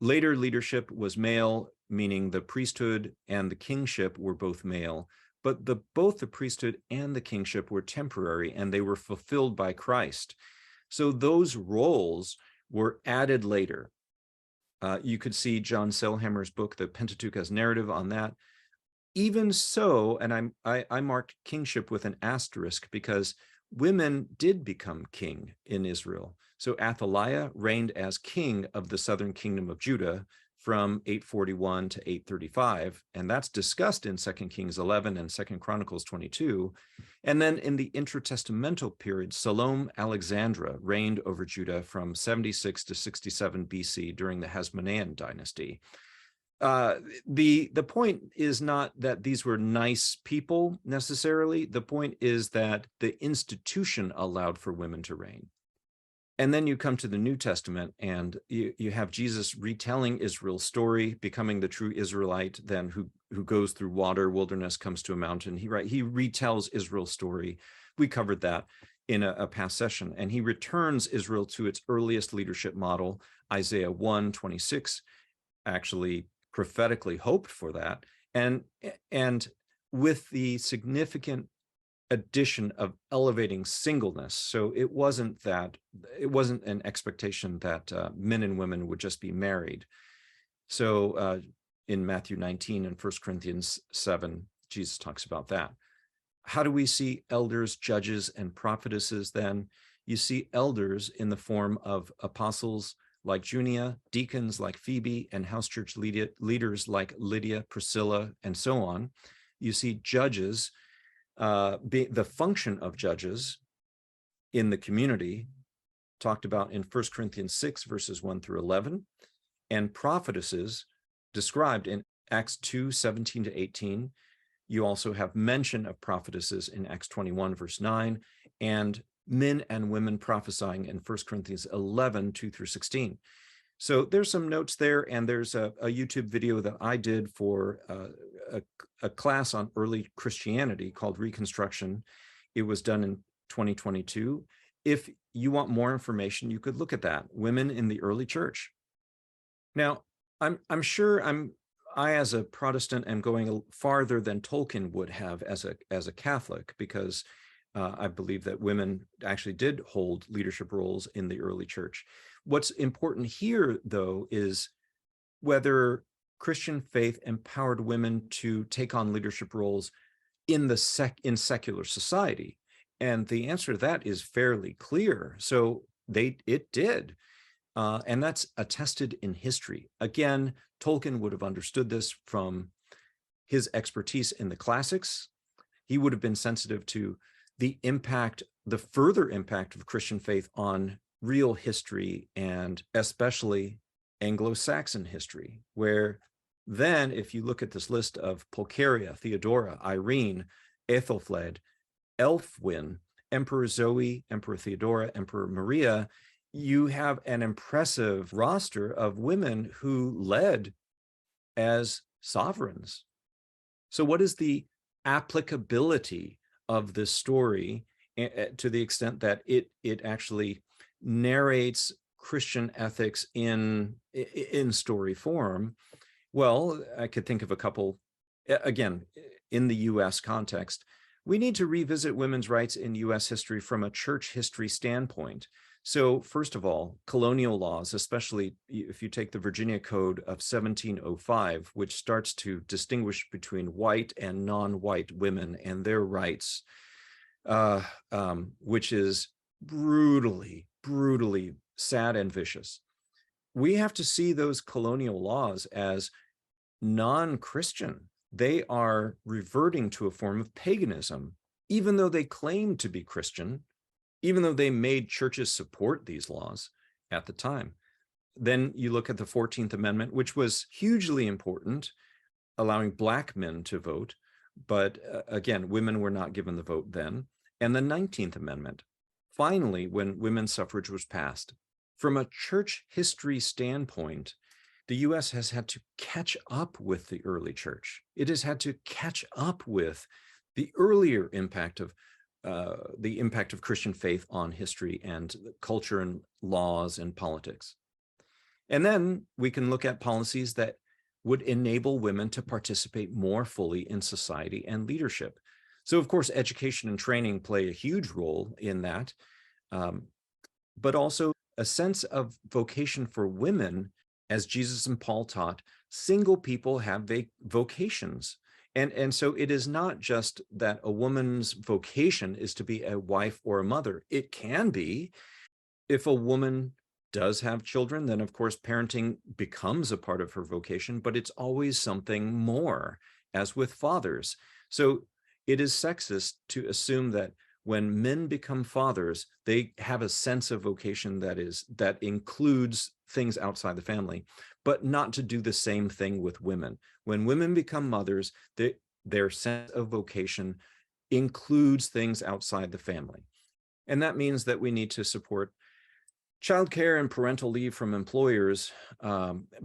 Later leadership was male, meaning the priesthood and the kingship were both male, but both the priesthood and the kingship were temporary, and they were fulfilled by Christ. So those roles were added later. You could see John Selhammer's book, The Pentateuch as Narrative, on that. Even so, and I marked kingship with an asterisk because women did become king in Israel. So Athaliah reigned as king of the southern kingdom of Judah from 841 to 835, and that's discussed in 2 Kings 11 and 2 Chronicles 22. And then in the intertestamental period, Salome Alexandra reigned over Judah from 76 to 67 BC during the Hasmonean dynasty. The point is not that these were nice people necessarily. The point is that the institution allowed for women to reign. And then you come to the New Testament, and you have Jesus retelling Israel's story, becoming the true Israelite, then who goes through water, wilderness, comes to a mountain. He retells Israel's story. We covered that in a past session. And he returns Israel to its earliest leadership model. Isaiah 1:26 actually prophetically hoped for that. And with the significant addition of elevating singleness. So it wasn't an expectation that men and women would just be married. So in Matthew 19 and 1 Corinthians 7, Jesus talks about that. How do we see elders, judges, and prophetesses then? You see elders in the form of apostles like Junia, deacons like Phoebe, and house church leaders like Lydia, Priscilla, and so on. You see judges, the function of judges in the community talked about in 1 Corinthians 6, verses 1 through 11, and prophetesses described in Acts 2, 17 to 18. You also have mention of prophetesses in Acts 21, verse 9, and men and women prophesying in 1 Corinthians 11, 2 through 16. So there's some notes there, and there's a YouTube video that I did for a class on early Christianity called Reconstruction. It was done in 2022. If you want more information, you could look at that, Women in the Early Church. Now, I'm sure I as a Protestant am going farther than Tolkien would have as a Catholic, because I believe that women actually did hold leadership roles in the early church. What's important here, though, is whether Christian faith empowered women to take on leadership roles in secular society. And the answer to that is fairly clear. So it did. And that's attested in history. Again, Tolkien would have understood this from his expertise in the classics. He would have been sensitive to the further impact of Christian faith on real history, and especially Anglo-Saxon history, where then if you look at this list of Pulcheria, Theodora, Irene, Aethelflaed, Elfwin, Emperor Zoe, Emperor Theodora, Emperor Maria, you have an impressive roster of women who led as sovereigns. So what is the applicability of this story to the extent that it actually narrates Christian ethics in story form? Well, I could think of a couple. Again, in the U.S. context, we need to revisit women's rights in U.S. history from a church history standpoint. So first of all, colonial laws, especially if you take the Virginia Code of 1705, which starts to distinguish between white and non-white women and their rights, which is brutally sad and vicious. We have to see those colonial laws as non-Christian. They are reverting to a form of paganism, even though they claim to be Christian, even though they made churches support these laws at the time. Then you look at the 14th Amendment, which was hugely important, allowing Black men to vote. But again, women were not given the vote then. And the 19th Amendment, finally, when women's suffrage was passed. From a church history standpoint, the US has had to catch up with the early church. It has had to catch up with the earlier impact of Christian faith on history and culture and laws and politics. And then we can look at policies that would enable women to participate more fully in society and leadership. So, of course, education and training play a huge role in that, but also a sense of vocation for women. As Jesus and Paul taught, single people have vocations. And so it is not just that a woman's vocation is to be a wife or a mother. It can be. If a woman does have children, then of course parenting becomes a part of her vocation, but it's always something more, as with fathers. So it is sexist to assume that when men become fathers, they have a sense of vocation that includes things outside the family, but not to do the same thing with women. When women become mothers, their sense of vocation includes things outside the family. And that means that we need to support childcare and parental leave from employers,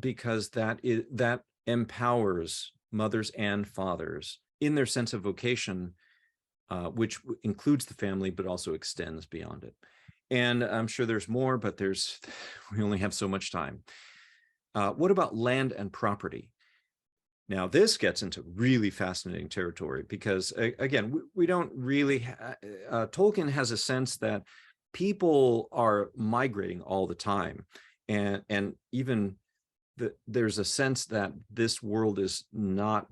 because that empowers mothers and fathers in their sense of vocation, which includes the family, but also extends beyond it. And I'm sure there's more, but we only have so much time. What about land and property? Now, this gets into really fascinating territory because, again, we don't really, Tolkien has a sense that people are migrating all the time. And even there's a sense that this world is not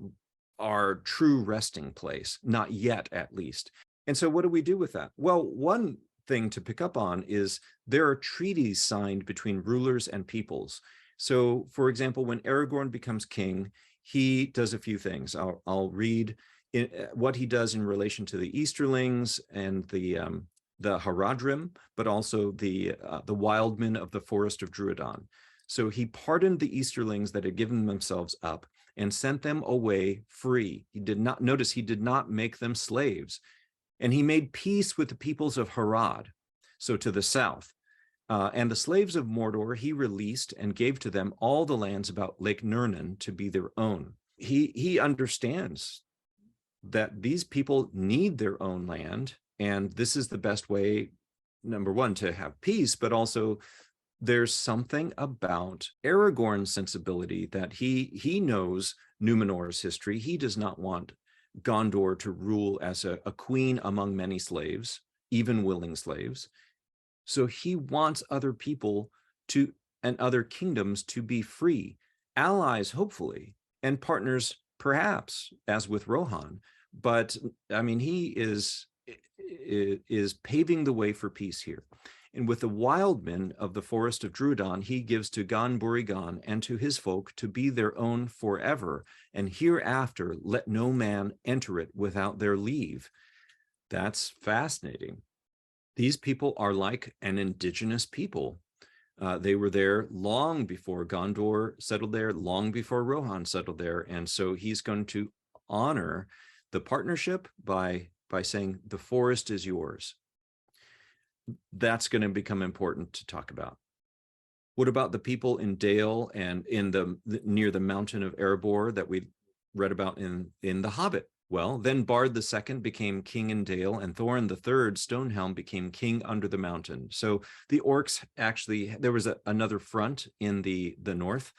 our true resting place, not yet at least. And so what do we do with that? Well, one thing to pick up on is there are treaties signed between rulers and peoples. So, for example, when Aragorn becomes king, he does a few things. I'll read what he does in relation to the Easterlings and the Haradrim, but also the wildmen of the Forest of Druadan. So he pardoned the Easterlings that had given themselves up and sent them away free. He did not make them slaves. And he made peace with the peoples of Harad, so to the south. And the slaves of Mordor he released and gave to them all the lands about Lake Nurnen to be their own. He understands that these people need their own land, and this is the best way, number one, to have peace, but also there's something about Aragorn's sensibility that he knows Numenor's history. He does not want Gondor to rule as a queen among many slaves, even willing slaves. So he wants other people and other kingdoms to be free, allies, hopefully, and partners, perhaps, as with Rohan. But I mean, he is paving the way for peace here. And with the wildmen of the Forest of Druadan, he gives to Gan-Burigan and to his folk to be their own forever, and hereafter let no man enter it without their leave. That's fascinating. These people are like an indigenous people. They were there long before Gondor settled there, long before Rohan settled there. And so he's going to honor the partnership by saying the forest is yours. That's going to become important to talk about. What about the people in Dale and near the mountain of Erebor that we read about in The Hobbit? Well, then Bard II became king in Dale, and Thorin III Stonehelm became king under the mountain. So the orcs actually, there was another front in the north,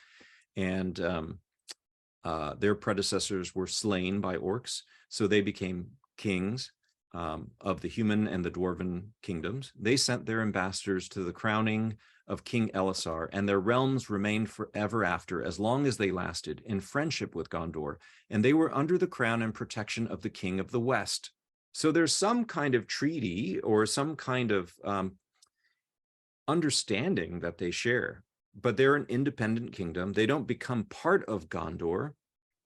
and their predecessors were slain by orcs. So they became kings of the human and the dwarven kingdoms. They sent their ambassadors to the crowning of King Elessar, and their realms remained forever after, as long as they lasted, in friendship with Gondor, and they were under the crown and protection of the King of the West. So there's some kind of treaty or some kind of understanding that they share, but they're an independent kingdom. They don't become part of Gondor.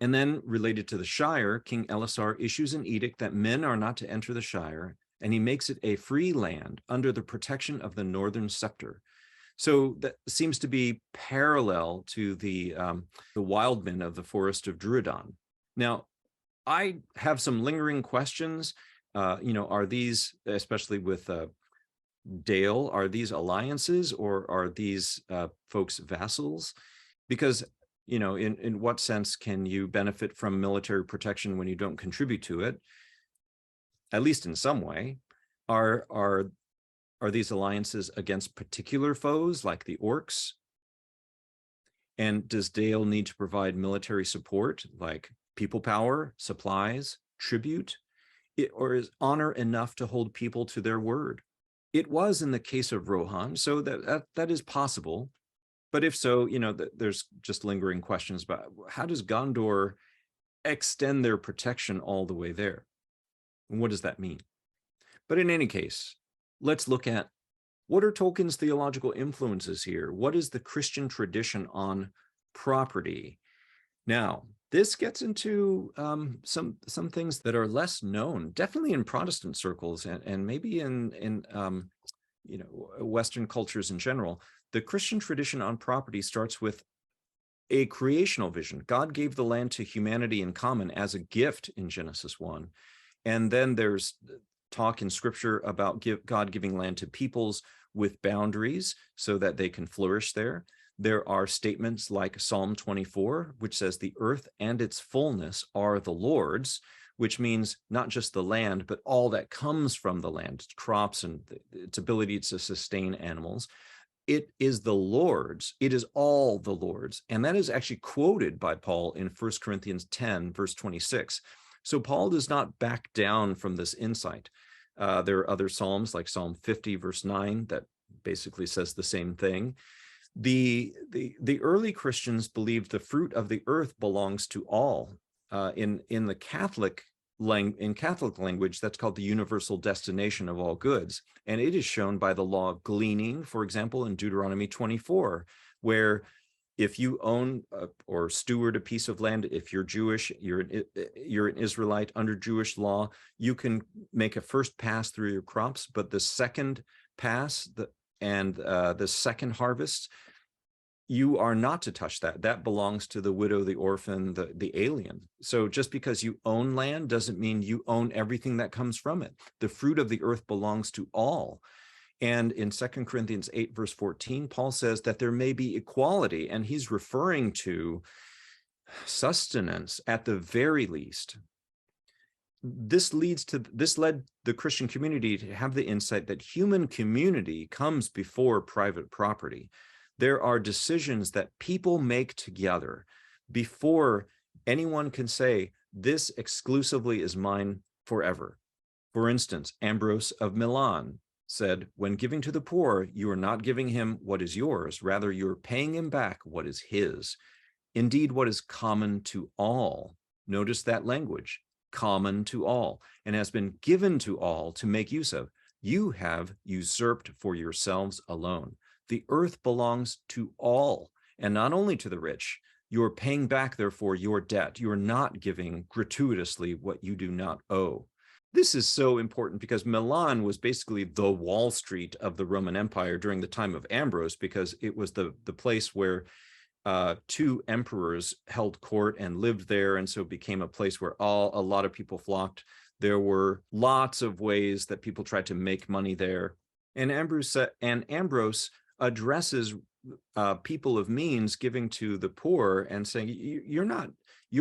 And then, related to the Shire, King Elessar issues an edict that men are not to enter the Shire, and he makes it a free land under the protection of the Northern Scepter. So that seems to be parallel to the wildmen of the Forest of Druadan. Now, I have some lingering questions. Are these, especially with Dale, are these alliances or are these folks vassals? Because, in what sense can you benefit from military protection when you don't contribute to it? At least in some way. Are these alliances against particular foes like the orcs? And does Dale need to provide military support like people power, supplies, tribute? Or is honor enough to hold people to their word? It was in the case of Rohan, so that is possible. But if so, there's just lingering questions about how does Gondor extend their protection all the way there? And what does that mean? But in any case, let's look at what are Tolkien's theological influences here? What is the Christian tradition on property? Now, this gets into some things that are less known, definitely in Protestant circles and maybe in Western cultures in general. The Christian tradition on property starts with a creational vision. God gave the land to humanity in common as a gift in Genesis 1. And then there's talk in scripture about God giving land to peoples with boundaries so that they can flourish there. There are statements like Psalm 24, which says the earth and its fullness are the Lord's, which means not just the land, but all that comes from the land, crops and its ability to sustain animals. It is the Lord's. It is all the Lord's. And that is actually quoted by Paul in 1 Corinthians 10, verse 26. So Paul does not back down from this insight. There are other Psalms like Psalm 50, verse 9, that basically says the same thing. The early Christians believed the fruit of the earth belongs to all. In Catholic language, that's called the universal destination of all goods. And it is shown by the law of gleaning, for example, in Deuteronomy 24, where if you own or steward a piece of land, if you're Jewish, you're an Israelite under Jewish law, you can make a first pass through your crops, but the second pass and the second harvest, you are not to touch that. That belongs to the widow, the orphan, the alien. So just because you own land doesn't mean you own everything that comes from it. The fruit of the earth belongs to all. And in 2 Corinthians 8, verse 14, Paul says that there may be equality, and he's referring to sustenance at the very least. This led the Christian community to have the insight that human community comes before private property. There are decisions that people make together before anyone can say, this exclusively is mine forever. For instance, Ambrose of Milan said, when giving to the poor, you are not giving him what is yours, rather you're paying him back what is his. Indeed, what is common to all. Notice that language, common to all, and has been given to all to make use of. You have usurped for yourselves alone. The earth belongs to all, and not only to the rich. You're paying back, therefore, your debt. You're not giving gratuitously what you do not owe. This is so important because Milan was basically the Wall Street of the Roman Empire during the time of Ambrose, because it was the place where two emperors held court and lived there, and so it became a place where a lot of people flocked. There were lots of ways that people tried to make money there. And Ambrose addresses people of means giving to the poor and saying, you're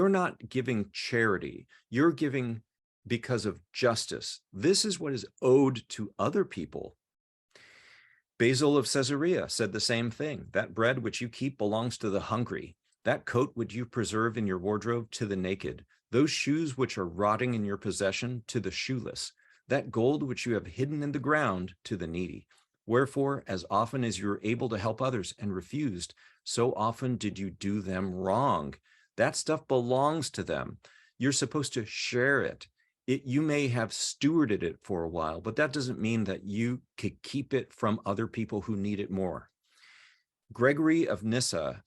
not giving charity, you're giving because of justice. This is what is owed to other people. Basil of Caesarea said the same thing. That bread which you keep belongs to the hungry. That coat which you preserve in your wardrobe, to the naked. Those shoes which are rotting in your possession, to the shoeless. That gold which you have hidden in the ground, to the needy. Wherefore, as often as you were able to help others and refused, so often did you do them wrong. That stuff belongs to them. You're supposed to share it. You may have stewarded it for a while, but that doesn't mean that you could keep it from other people who need it more. Gregory of Nyssa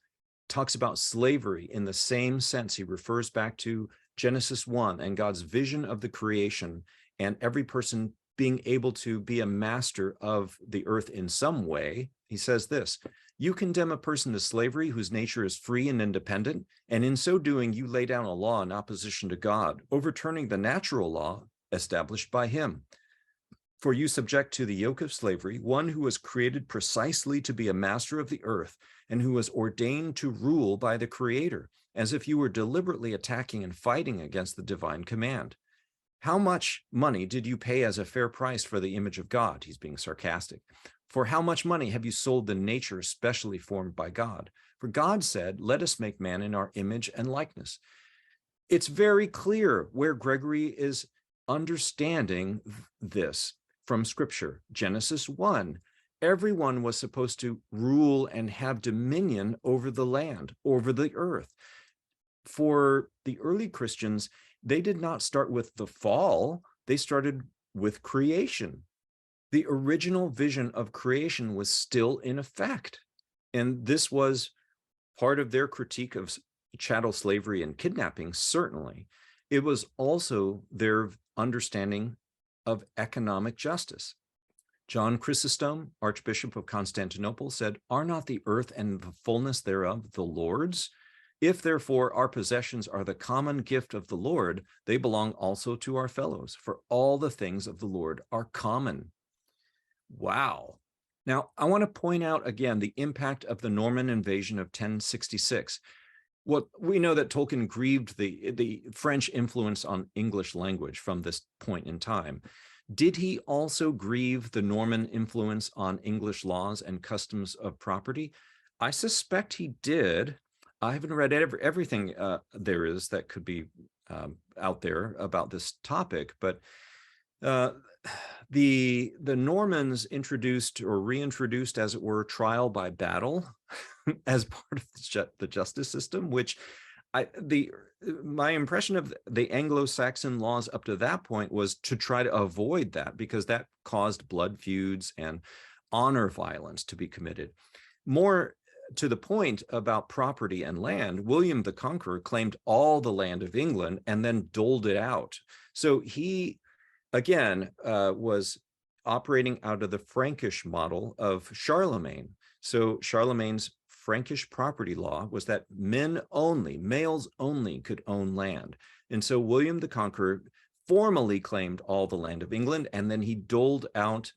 talks about slavery in the same sense. He refers back to Genesis 1 and God's vision of the creation and every person being able to be a master of the earth in some way. He says this, you condemn a person to slavery whose nature is free and independent, and in so doing, you lay down a law in opposition to God, overturning the natural law established by him. For you subject to the yoke of slavery one who was created precisely to be a master of the earth and who was ordained to rule by the Creator, as if you were deliberately attacking and fighting against the divine command. How much money did you pay as a fair price for the image of God? He's being sarcastic. For how much money have you sold the nature specially formed by God? For God said, let us make man in our image and likeness. It's very clear where Gregory is understanding this from Scripture. Genesis 1, everyone was supposed to rule and have dominion over the land, over the earth. For the early Christians, they did not start with the fall, they started with creation. The original vision of creation was still in effect. And this was part of their critique of chattel slavery and kidnapping, certainly. It was also their understanding of economic justice. John Chrysostom, Archbishop of Constantinople, said, "Are not the earth and the fullness thereof the Lord's? If therefore our possessions are the common gift of the Lord, they belong also to our fellows, for all the things of the Lord are common." Wow. Now, I want to point out again the impact of the Norman invasion of 1066. What we know that Tolkien grieved the French influence on English language from this point in time. Did he also grieve the Norman influence on English laws and customs of property? I suspect he did. I haven't read everything there is that could be out there about this topic, but the Normans introduced or reintroduced, as it were, trial by battle as part of the justice system, which my impression of the Anglo-Saxon laws up to that point was to try to avoid that, because that caused blood feuds and honor violence to be committed. More to the point about property and land, William the Conqueror claimed all the land of England and then doled it out. So he, again, was operating out of the Frankish model of Charlemagne. So Charlemagne's Frankish property law was that men only, males only, could own land. And so William the Conqueror formally claimed all the land of England, and then he doled out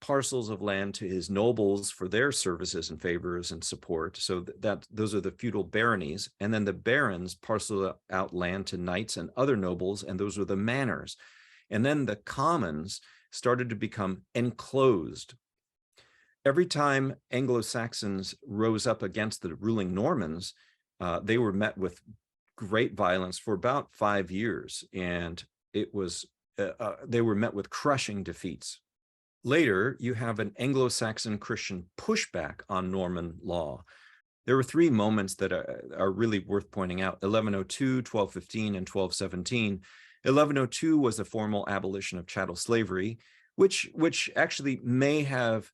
parcels of land to his nobles for their services and favors and support. So that those are the feudal baronies. And then the barons parceled out land to knights and other nobles, and those were the manors. And then the commons started to become enclosed. Every time Anglo-Saxons rose up against the ruling Normans, they were met with great violence for about 5 years, and it was they were met with crushing defeats. Later, you have an Anglo-Saxon Christian pushback on Norman law. There were 3 moments that are really worth pointing out: 1102, 1215, and 1217. 1102 was the formal abolition of chattel slavery, which actually may have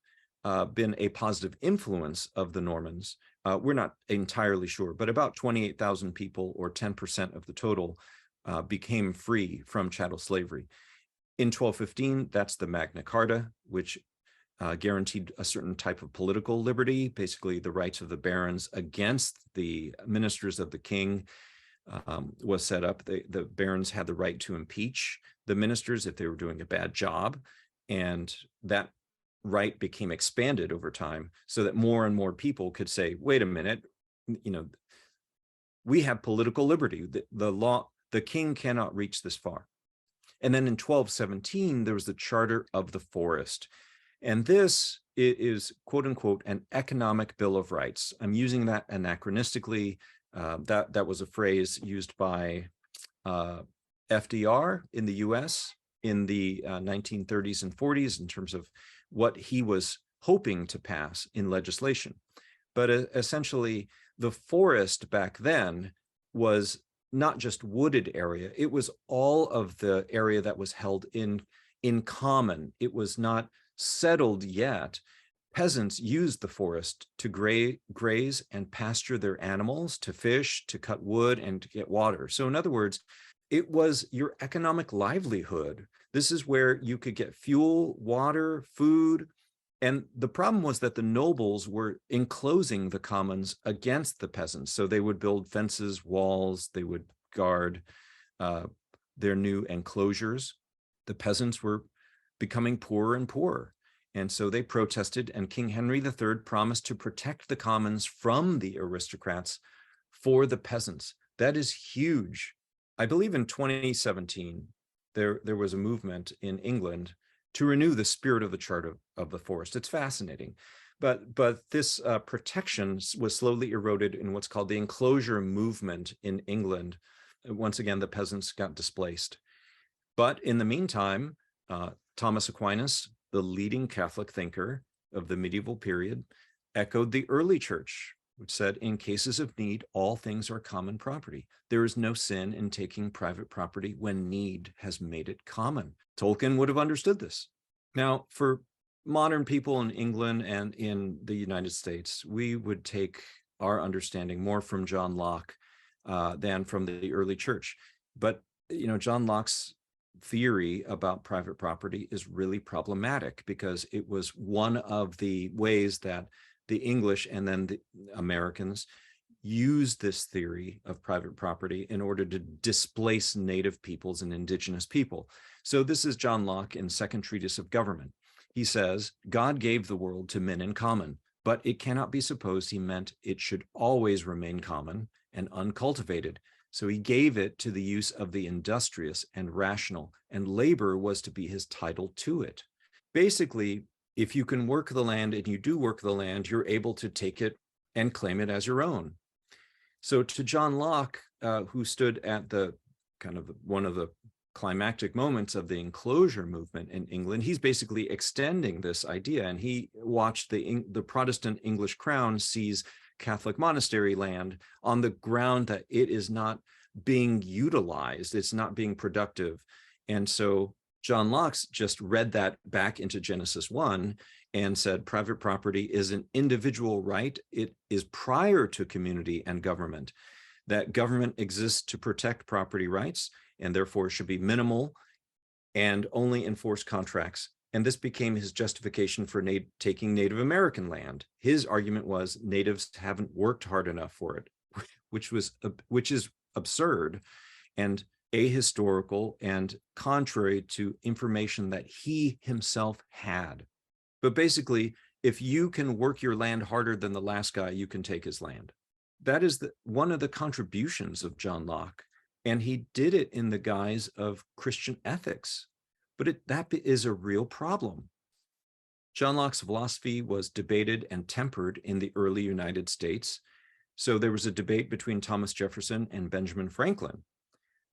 been a positive influence of the Normans. We're not entirely sure, but about 28,000 people, or 10% of the total, became free from chattel slavery. In 1215, that's the Magna Carta, which guaranteed a certain type of political liberty, basically the rights of the barons against the ministers of the king was set up. The barons had the right to impeach the ministers if they were doing a bad job, and that right became expanded over time so that more and more people could say, wait a minute, we have political liberty. The king cannot reach this far. And then in 1217, there was the Charter of the Forest. And this is, quote unquote, an economic Bill of Rights. I'm using that anachronistically. That was a phrase used by FDR in the US in the 1930s and 40s in terms of what he was hoping to pass in legislation. But essentially, the forest back then was not just wooded area, it was all of the area that was held in common. It was not settled yet. Peasants used the forest to graze and pasture their animals, to fish, to cut wood, and to get water. So in other words, it was your economic livelihood. This is where you could get fuel, water, food. And the problem was that the nobles were enclosing the commons against the peasants. So they would build fences, walls, they would guard their new enclosures. The peasants were becoming poorer and poorer. And so they protested, and King Henry III promised to protect the commons from the aristocrats for the peasants. That is huge. I believe in 2017, there was a movement in England to renew the spirit of the Chart of the Forest. It's fascinating. But this protection was slowly eroded in what's called the enclosure movement in England. Once again, the peasants got displaced. But in the meantime, Thomas Aquinas, the leading Catholic thinker of the medieval period, echoed the early church, which said, in cases of need, all things are common property. There is no sin in taking private property when need has made it common. Tolkien would have understood this. Now, for modern people in England and in the United States, we would take our understanding more from John Locke than from the early church. But, John Locke's theory about private property is really problematic because it was one of the ways that the English and then the Americans used this theory of private property in order to displace native peoples and indigenous people. So this is John Locke in Second Treatise of Government. He says, God gave the world to men in common, but it cannot be supposed he meant it should always remain common and uncultivated. So he gave it to the use of the industrious and rational, and labor was to be his title to it. Basically, if you can work the land and you do work the land, you're able to take it and claim it as your own. So to John Locke, who stood at the kind of one of the climactic moments of the enclosure movement in England, he's basically extending this idea, and he watched the Protestant English crown seize Catholic monastery land on the ground that it is not being utilized, it's not being productive. And so John Locke just read that back into Genesis 1 and said private property is an individual right. It is prior to community and government, that government exists to protect property rights and therefore should be minimal and only enforce contracts. And this became his justification for taking Native American land. His argument was natives haven't worked hard enough for it, which is absurd and ahistorical and contrary to information that he himself had. But basically, if you can work your land harder than the last guy, you can take his land. That is one of the contributions of John Locke. And he did it in the guise of Christian ethics. But that is a real problem. John Locke's philosophy was debated and tempered in the early United States. So there was a debate between Thomas Jefferson and Benjamin Franklin.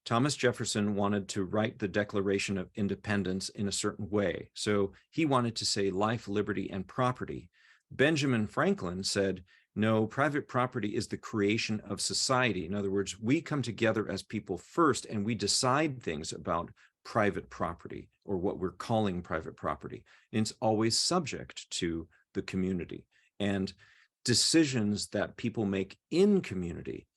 Thomas Jefferson wanted to write the Declaration of Independence in a certain way. So he wanted to say life, liberty, and property. Benjamin Franklin said, no, private property is the creation of society. In other words, we come together as people first and we decide things about private property, or what we're calling private property. And it's always subject to the community and decisions that people make in community.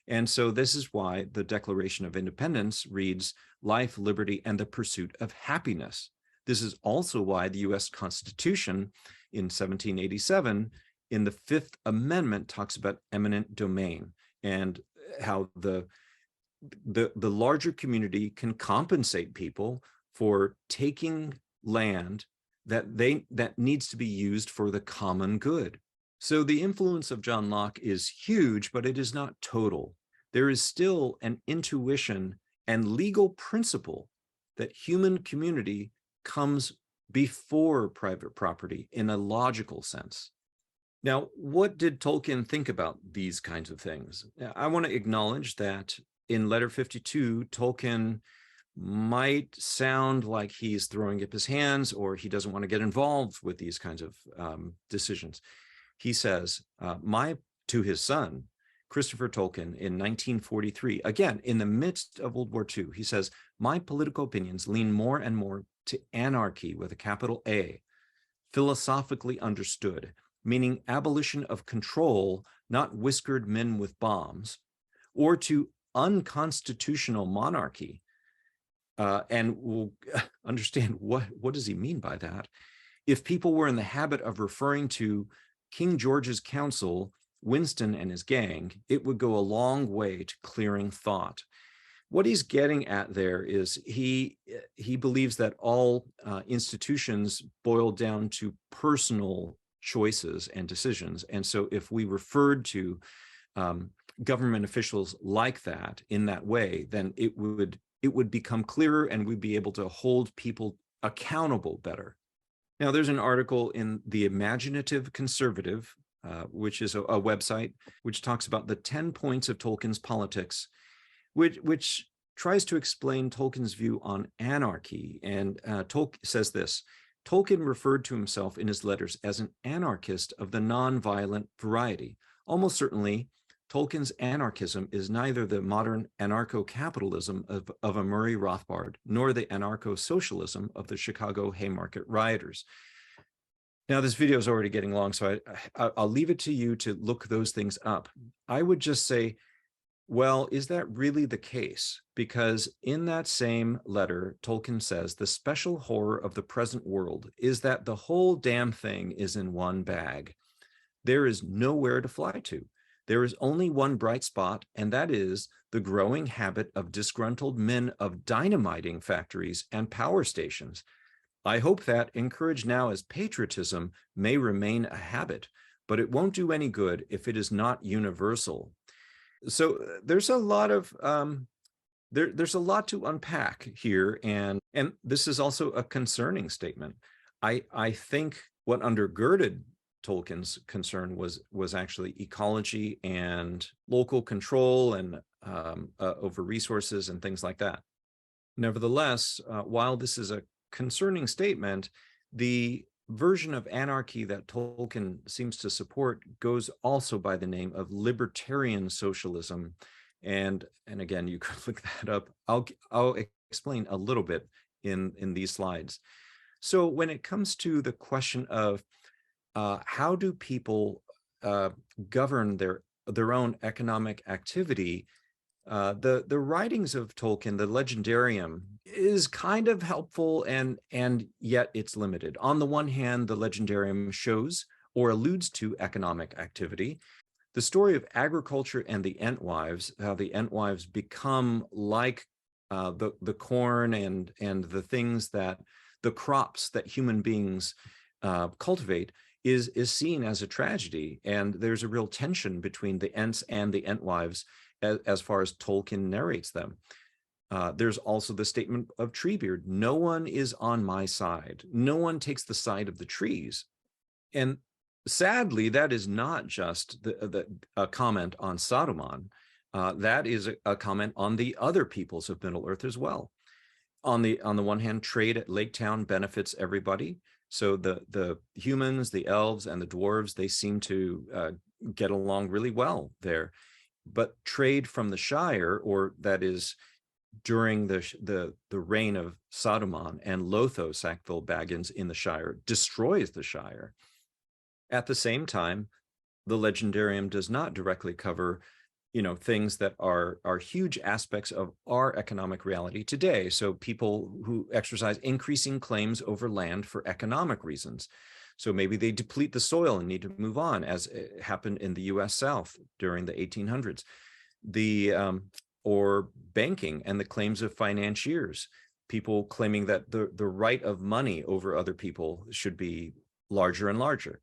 And so this is why the Declaration of Independence reads life, liberty, and the pursuit of happiness. This is also why the US Constitution in 1787 in the Fifth Amendment talks about eminent domain and how the larger community can compensate people for taking land that needs to be used for the common good. So the influence of John Locke is huge, but it is not total. There is still an intuition and legal principle that human community comes before private property in a logical sense. Now, what did Tolkien think about these kinds of things? I want to acknowledge that in letter 52, Tolkien might sound like he's throwing up his hands or he doesn't want to get involved with these kinds of decisions. He says, to his son, Christopher Tolkien, in 1943, again, in the midst of World War II, he says, my political opinions lean more and more to anarchy with a capital A, philosophically understood, meaning abolition of control, not whiskered men with bombs, or to unconstitutional monarchy. And we'll understand what does he mean by that. If people were in the habit of referring to King George's council, Winston and his gang, it would go a long way to clearing thought. what he's getting at there is he believes that all institutions boil down to personal choices and decisions. And so if we referred to government officials like that in that way, then it would become clearer and we'd be able to hold people accountable better. Now, there's an article in The Imaginative Conservative, which is a website which talks about the 10 points of Tolkien's politics, which tries to explain Tolkien's view on anarchy. And Tolkien says this: Tolkien referred to himself in his letters as an anarchist of the non-violent variety. Almost certainly, Tolkien's anarchism is neither the modern anarcho-capitalism of a Murray Rothbard, nor the anarcho-socialism of the Chicago Haymarket rioters. Now, this video is already getting long, so I'll leave it to you to look those things up. I would just say, well, is that really the case? Because in that same letter, Tolkien says, the special horror of the present world is that the whole damn thing is in one bag. There is nowhere to fly to. There is only one bright spot, and that is the growing habit of disgruntled men of dynamiting factories and power stations. I hope that, encouraged now as patriotism, may remain a habit, but it won't do any good if it is not universal. So there's a lot of there's a lot to unpack here, and this is also a concerning statement. I think what undergirded Tolkien's concern was actually ecology and local control and over resources and things like that. Nevertheless, while this is a concerning statement, the version of anarchy that Tolkien seems to support goes also by the name of libertarian socialism. And again, you could look that up. I'll explain a little bit in these slides. So when it comes to the question of how do people govern their own economic activity, the writings of Tolkien, the Legendarium, is kind of helpful, and yet it's limited. On the one hand, the Legendarium shows or alludes to economic activity. The story of agriculture and the Entwives, how the Entwives become like the corn and the things that the crops that human beings cultivate, is seen as a tragedy. And there's a real tension between the Ents and the Entwives as far as Tolkien narrates them. There's also the statement of Treebeard: no one is on my side. No one takes the side of the trees. And sadly, that is not just a comment on Saruman. That is a comment on the other peoples of Middle-earth as well. On the one hand, trade at Lake Town benefits everybody. So the humans, the elves, and the dwarves, they seem to get along really well there. But trade from the Shire, or that is during the reign of Saruman and Lotho Sackville Baggins in the Shire, destroys the Shire. At the same time, the Legendarium does not directly cover, things that are huge aspects of our economic reality today. So people who exercise increasing claims over land for economic reasons. So maybe they deplete the soil and need to move on, as it happened in the US South during the 1800s. Or banking and the claims of financiers, people claiming that the right of money over other people should be larger and larger.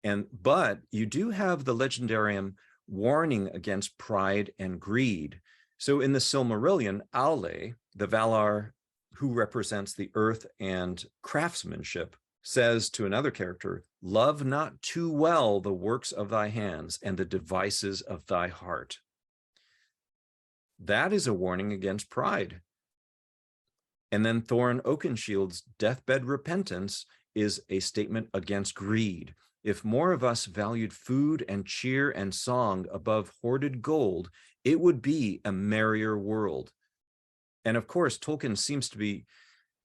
But you do have the Legendarium warning against pride and greed. So in the Silmarillion, Aule, the Valar who represents the earth and craftsmanship, says to another character, love not too well the works of thy hands and the devices of thy heart. That is a warning against pride. And then Thorin Oakenshield's deathbed repentance is a statement against greed. If more of us valued food and cheer and song above hoarded gold, it would be a merrier world. And of course, Tolkien seems to be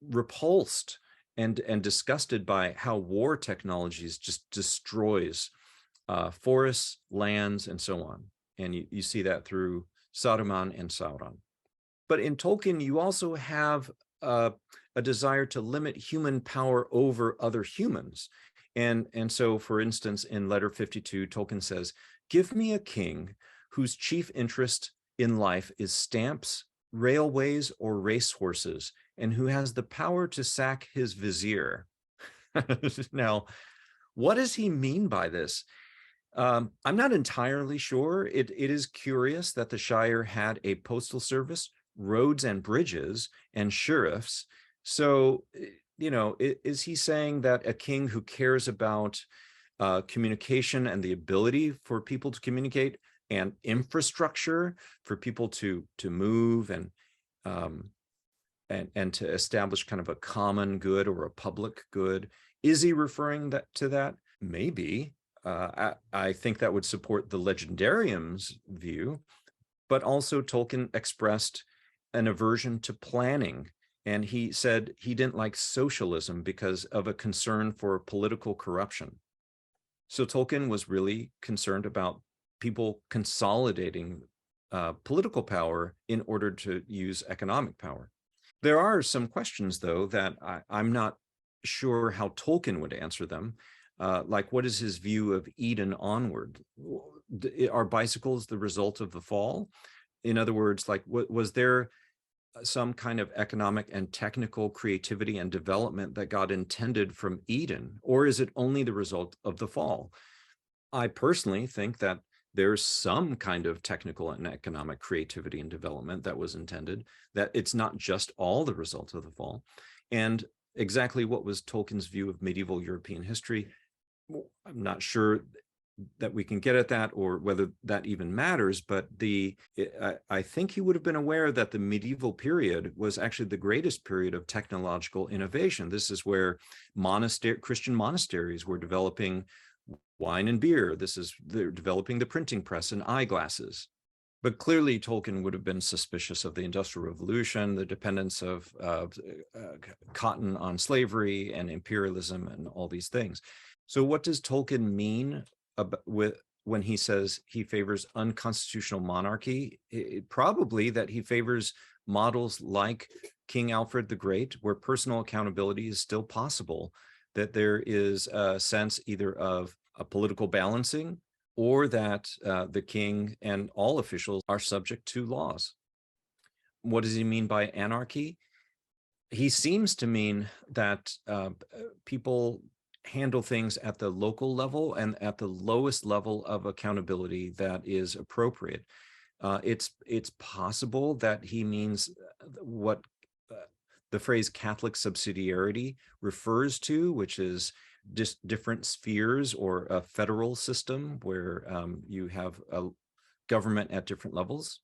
repulsed and disgusted by how war technologies just destroys forests, lands, and so on. And you see that through Saruman and Sauron. But in Tolkien, you also have a desire to limit human power over other humans. And so, for instance, in letter 52, Tolkien says, give me a king whose chief interest in life is stamps, railways or racehorses, and who has the power to sack his vizier. Now, what does he mean by this? I'm not entirely sure. It is curious that the Shire had a postal service, roads and bridges, and sheriffs. So, is he saying that a king who cares about communication and the ability for people to communicate and infrastructure for people to move and to establish kind of a common good or a public good, is he referring to that? Maybe. I think that would support the legendarium's view, but also Tolkien expressed an aversion to planning. And he said he didn't like socialism because of a concern for political corruption. So Tolkien was really concerned about people consolidating political power in order to use economic power. There are some questions, though, that I'm not sure how Tolkien would answer them. Like, what is his view of Eden onward? Are bicycles the result of the fall? In other words, like, was there some kind of economic and technical creativity and development that God intended from Eden, or is it only the result of the fall? I personally think that there's some kind of technical and economic creativity and development that was intended, that it's not just all the result of the fall. And exactly what was Tolkien's view of medieval European history, I'm not sure that we can get at that or whether that even matters, but I think he would have been aware that the medieval period was actually the greatest period of technological innovation. This is where Christian monasteries were developing wine and beer. They're developing the printing press and eyeglasses. But clearly Tolkien would have been suspicious of the Industrial Revolution, the dependence of cotton on slavery and imperialism and all these things. So what does Tolkien mean when he says he favors unconstitutional monarchy? Probably that he favors models like King Alfred the Great, where personal accountability is still possible, that there is a sense either of a political balancing or that the king and all officials are subject to laws. What does he mean by anarchy? He seems to mean that people handle things at the local level and at the lowest level of accountability that is appropriate. It's possible that he means what the phrase Catholic subsidiarity refers to, which is just different spheres or a federal system where you have a government at different levels.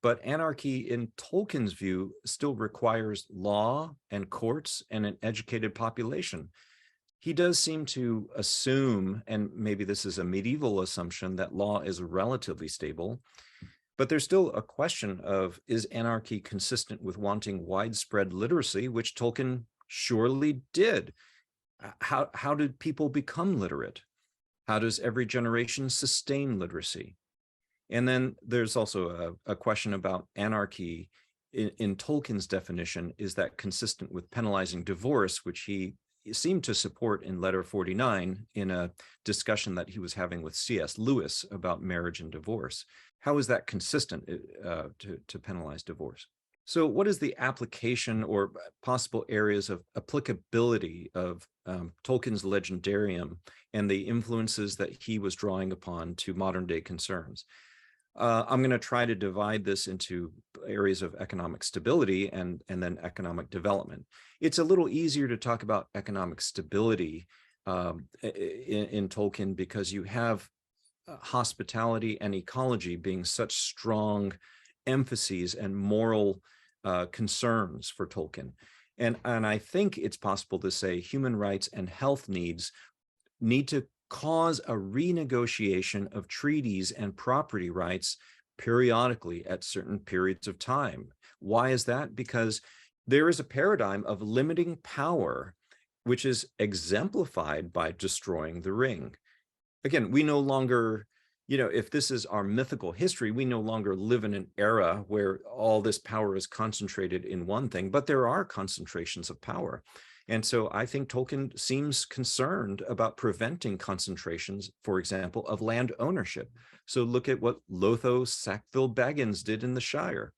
But anarchy in Tolkien's view still requires law and courts and an educated population. He does seem to assume, and maybe this is a medieval assumption, that law is relatively stable, but there's still a question of, is anarchy consistent with wanting widespread literacy, which Tolkien surely did? How did people become literate? How does every generation sustain literacy? And then there's also a question about anarchy in Tolkien's definition. Is that consistent with penalizing divorce, which he seemed to support in letter 49 in a discussion that he was having with C.S. Lewis about marriage and divorce? How is that consistent to penalize divorce? So what is the application or possible areas of applicability of Tolkien's legendarium and the influences that he was drawing upon to modern day concerns? I'm going to try to divide this into areas of economic stability and then economic development. It's a little easier to talk about economic stability in Tolkien because you have hospitality and ecology being such strong emphases and moral concerns for Tolkien. And I think it's possible to say human rights and health needs need to cause a renegotiation of treaties and property rights periodically at certain periods of time. Why is that? Because there is a paradigm of limiting power, which is exemplified by destroying the ring. Again, we no longer, if this is our mythical history, we no longer live in an era where all this power is concentrated in one thing, but there are concentrations of power. And so I think Tolkien seems concerned about preventing concentrations, for example, of land ownership. So look at what Lotho Sackville Baggins did in the Shire.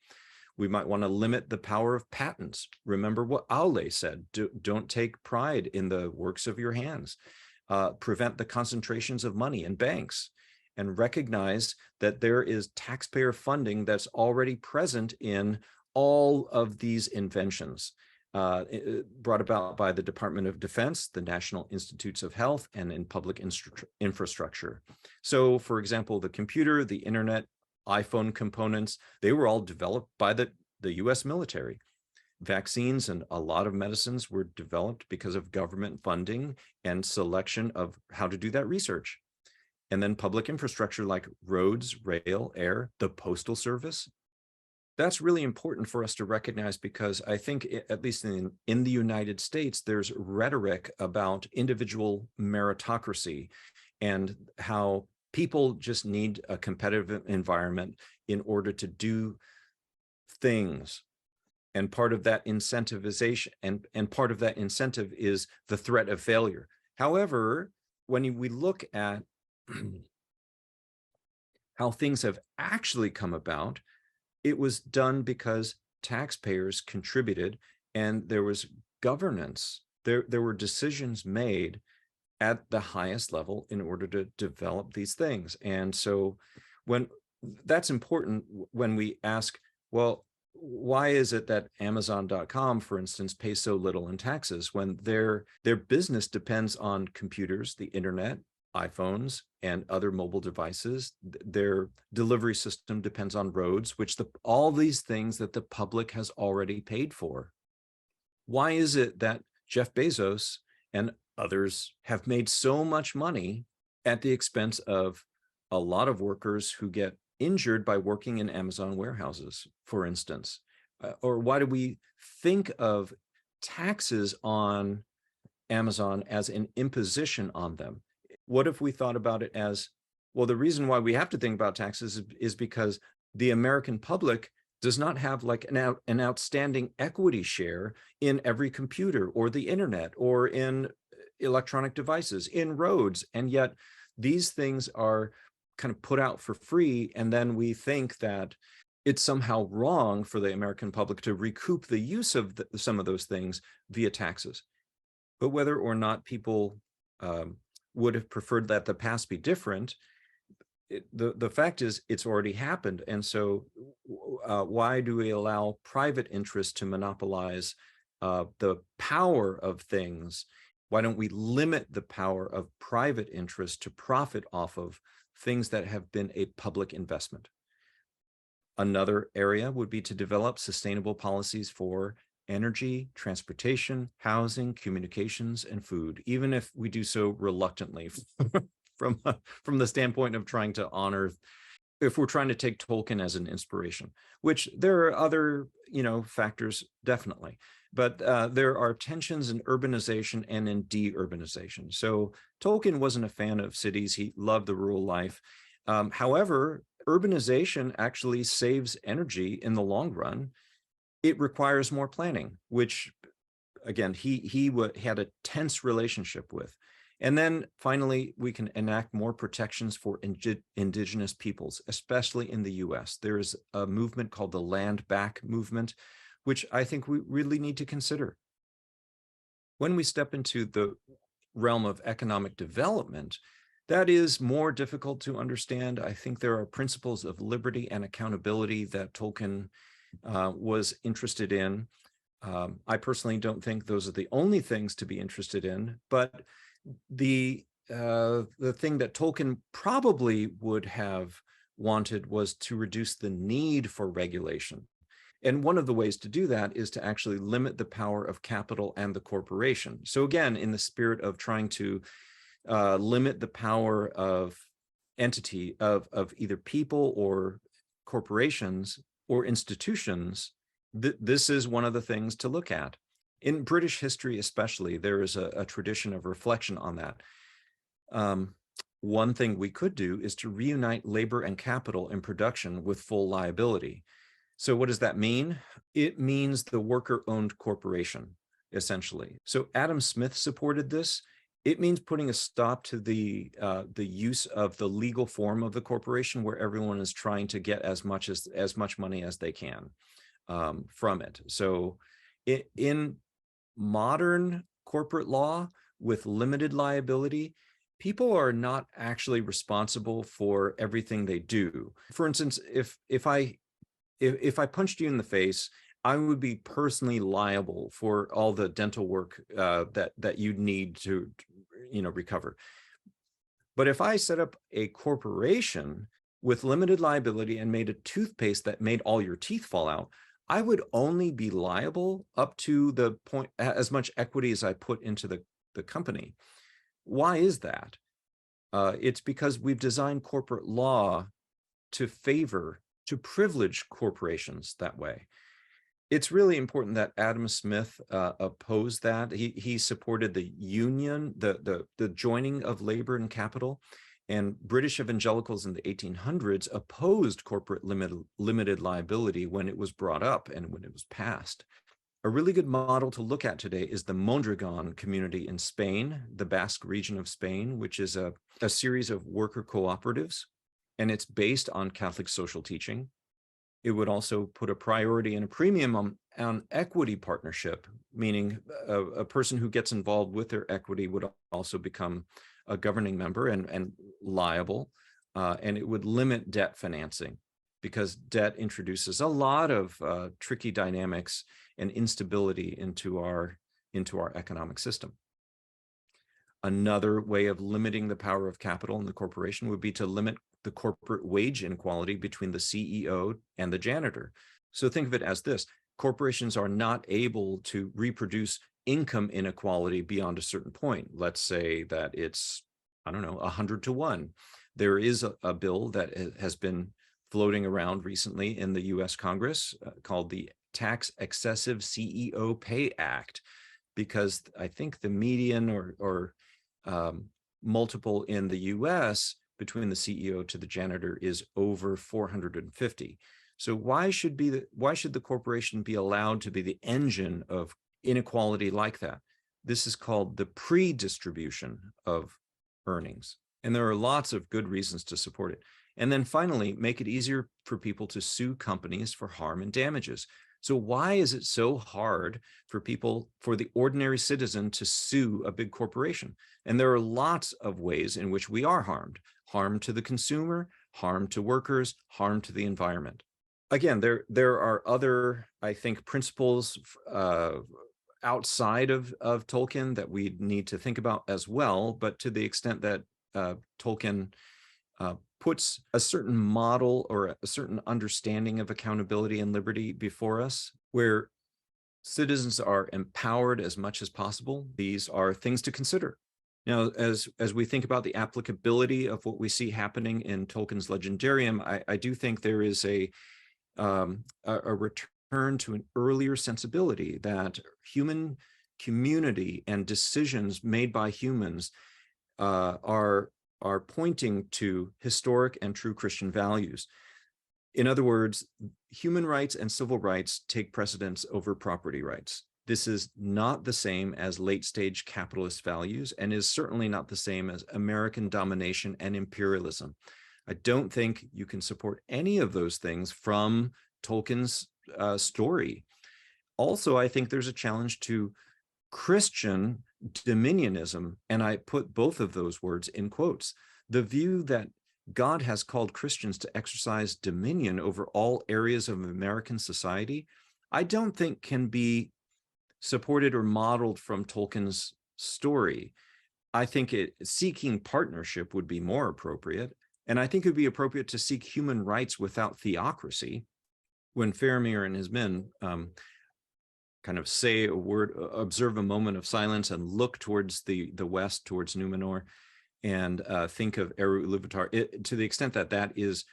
We might want to limit the power of patents. Remember what Aule said, don't take pride in the works of your hands. Prevent the concentrations of money in banks, and recognize that there is taxpayer funding that's already present in all of these inventions brought about by the Department of Defense, the National Institutes of Health, and in public infrastructure. So, for example, the computer, the internet, iPhone components, they were all developed by the US military. Vaccines and a lot of medicines were developed because of government funding and selection of how to do that research. And then public infrastructure like roads, rail, air, the postal service. That's really important for us to recognize, because I think, at least in the United States, there's rhetoric about individual meritocracy and how people just need a competitive environment in order to do things. And part of that incentivization and part of that incentive is the threat of failure. However, when we look at how things have actually come about, it was done because taxpayers contributed and there was governance. There were decisions made at the highest level in order to develop these things. And so when that's important, when we ask, well, why is it that Amazon.com, for instance, pays so little in taxes when their business depends on computers, the internet, iPhones, and other mobile devices? Their delivery system depends on roads, which all these things that the public has already paid for. Why is it that Jeff Bezos and others have made so much money at the expense of a lot of workers who get injured by working in Amazon warehouses, for instance? Or why do we think of taxes on Amazon as an imposition on them? What if we thought about it as, well, the reason why we have to think about taxes is because the American public does not have like an outstanding equity share in every computer or the internet or in electronic devices, in roads. And yet these things are kind of put out for free. And then we think that it's somehow wrong for the American public to recoup the use of some of those things via taxes. But whether or not people would have preferred that the past be different, the fact is it's already happened. And so why do we allow private interests to monopolize the power of things? Why don't we limit the power of private interest to profit off of things that have been a public investment? Another area would be to develop sustainable policies for energy, transportation, housing, communications, and food, even if we do so reluctantly from the standpoint of trying to honor, if we're trying to take Tolkien as an inspiration, which there are other, factors, definitely. But there are tensions in urbanization and in de-urbanization. So Tolkien wasn't a fan of cities. He loved the rural life. However, urbanization actually saves energy in the long run. It requires more planning, which, again, he had a tense relationship with. And then finally, we can enact more protections for indigenous peoples, especially in the US. There is a movement called the Land Back movement, which I think we really need to consider. When we step into the realm of economic development, that is more difficult to understand. I think there are principles of liberty and accountability that Tolkien was interested in. I personally don't think those are the only things to be interested in, but the thing that Tolkien probably would have wanted was to reduce the need for regulation. And one of the ways to do that is to actually limit the power of capital and the corporation. So again, in the spirit of trying to limit the power of entity of either people or corporations or institutions, this is one of the things to look at. In British history especially, there is a tradition of reflection on that. One thing we could do is to reunite labor and capital in production with full liability. So what does that mean? It means the worker-owned corporation, essentially. So Adam Smith supported this. It means putting a stop to the use of the legal form of the corporation, where everyone is trying to get as much money as they can. from it. So in modern corporate law with limited liability, people are not actually responsible for everything they do. For instance, if I punched you in the face, I would be personally liable for all the dental work that you'd need to, recover. But if I set up a corporation with limited liability and made a toothpaste that made all your teeth fall out, I would only be liable up to the point, as much equity as I put into the company. Why is that? It's because we've designed corporate law to privilege corporations that way. It's really important that Adam Smith opposed that. He supported the union, the joining of labor and capital, and British evangelicals in the 1800s opposed corporate limited liability when it was brought up and when it was passed. A really good model to look at today is the Mondragon community in Spain, the Basque region of Spain, which is a series of worker cooperatives, and it's based on Catholic social teaching. It would also put a priority and a premium on equity partnership, meaning a person who gets involved with their equity would also become a governing member and liable, and it would limit debt financing because debt introduces a lot of tricky dynamics and instability into our economic system. Another way of limiting the power of capital in the corporation would be to limit the corporate wage inequality between the CEO and the janitor. So think of it as this: corporations are not able to reproduce income inequality beyond a certain point. Let's say that it's, 100 to 1. There is a bill that has been floating around recently in the US Congress called the Tax Excessive CEO Pay Act, because I think the median or multiple in the US between the CEO to the janitor is over 450. So why should the corporation be allowed to be the engine of inequality like that? This is called the pre-distribution of earnings. And there are lots of good reasons to support it. And then finally, make it easier for people to sue companies for harm and damages. So why is it so hard for the ordinary citizen to sue a big corporation? And there are lots of ways in which we are harmed. Harm to the consumer, harm to workers, harm to the environment. Again, there are other, I think, principles outside of Tolkien that we need to think about as well, but to the extent that Tolkien puts a certain model or a certain understanding of accountability and liberty before us, where citizens are empowered as much as possible, these are things to consider. Now, as we think about the applicability of what we see happening in Tolkien's Legendarium, I do think there is a return to an earlier sensibility that human community and decisions made by humans are pointing to historic and true Christian values. In other words, human rights and civil rights take precedence over property rights. This is not the same as late-stage capitalist values, and is certainly not the same as American domination and imperialism. I don't think you can support any of those things from Tolkien's story. Also, I think there's a challenge to Christian dominionism, and I put both of those words in quotes. The view that God has called Christians to exercise dominion over all areas of American society, I don't think can be supported or modeled from Tolkien's story. I think seeking partnership would be more appropriate. And I think it would be appropriate to seek human rights without theocracy. When Faramir and his men kind of say a word, observe a moment of silence and look towards the west, towards Numenor, and think of Eru Ilúvatar, to the extent that that is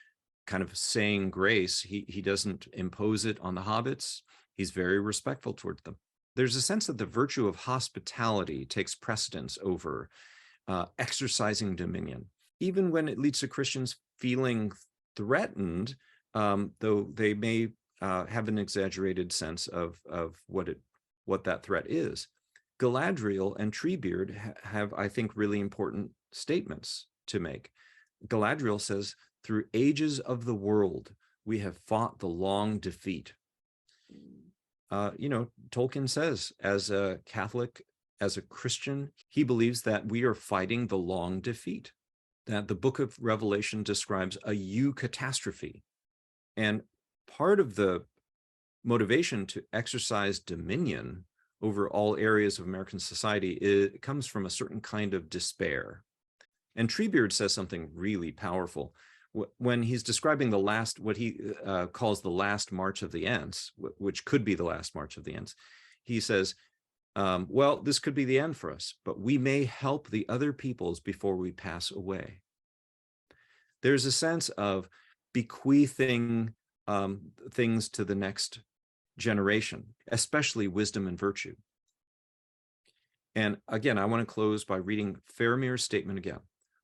kind of saying grace, he doesn't impose it on the hobbits. He's very respectful towards them. There's a sense that the virtue of hospitality takes precedence over exercising dominion, even when it leads to Christians feeling threatened, though they may have an exaggerated sense of what that threat is. Galadriel and Treebeard have, I think, really important statements to make. Galadriel says, "Through ages of the world, we have fought the long defeat." Tolkien says, as a Catholic, as a Christian, he believes that we are fighting the long defeat, that the book of Revelation describes a eucatastrophe. And part of the motivation to exercise dominion over all areas of American society, it comes from a certain kind of despair. And Treebeard says something really powerful when he's describing what he calls the last march of the Ents, which could be the last march of the Ents. He says, well, this could be the end for us, but we may help the other peoples before we pass away. There's a sense of bequeathing things to the next generation, especially wisdom and virtue. And again, I want to close by reading Faramir's statement again.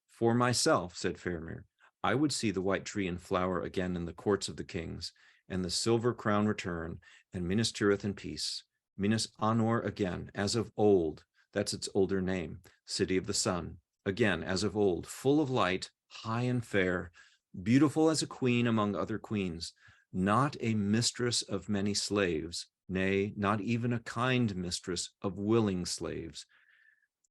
For myself, said Faramir, I would see the white tree in flower again in the courts of the kings, and the silver crown return, and Minas Tirith in peace, Minas Anor again, as of old, that's its older name, city of the sun, again, as of old, full of light, high and fair, beautiful as a queen among other queens, not a mistress of many slaves, nay, not even a kind mistress of willing slaves.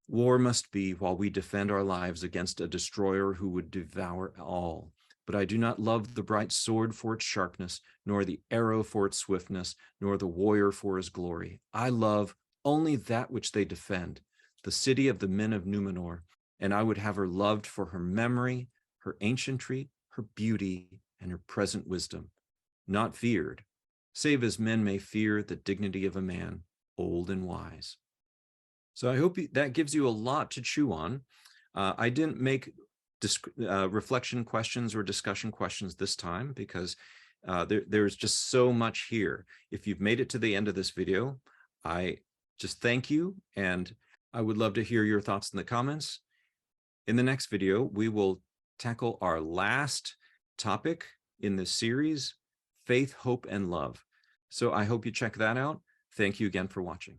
War must be while we defend our lives against a destroyer who would devour all. But I do not love the bright sword for its sharpness, nor the arrow for its swiftness, nor the warrior for his glory. I love only that which they defend, the city of the men of Numenor, and I would have her loved for her memory, her ancientry, her beauty, and her present wisdom, not feared, save as men may fear the dignity of a man, old and wise. So I hope that gives you a lot to chew on. I didn't make reflection questions or discussion questions this time because there's just so much here. If you've made it to the end of this video, I just thank you, and I would love to hear your thoughts in the comments. In the next video, we will tackle our last topic in this series, faith, hope, and love. So I hope you check that out. Thank you again for watching.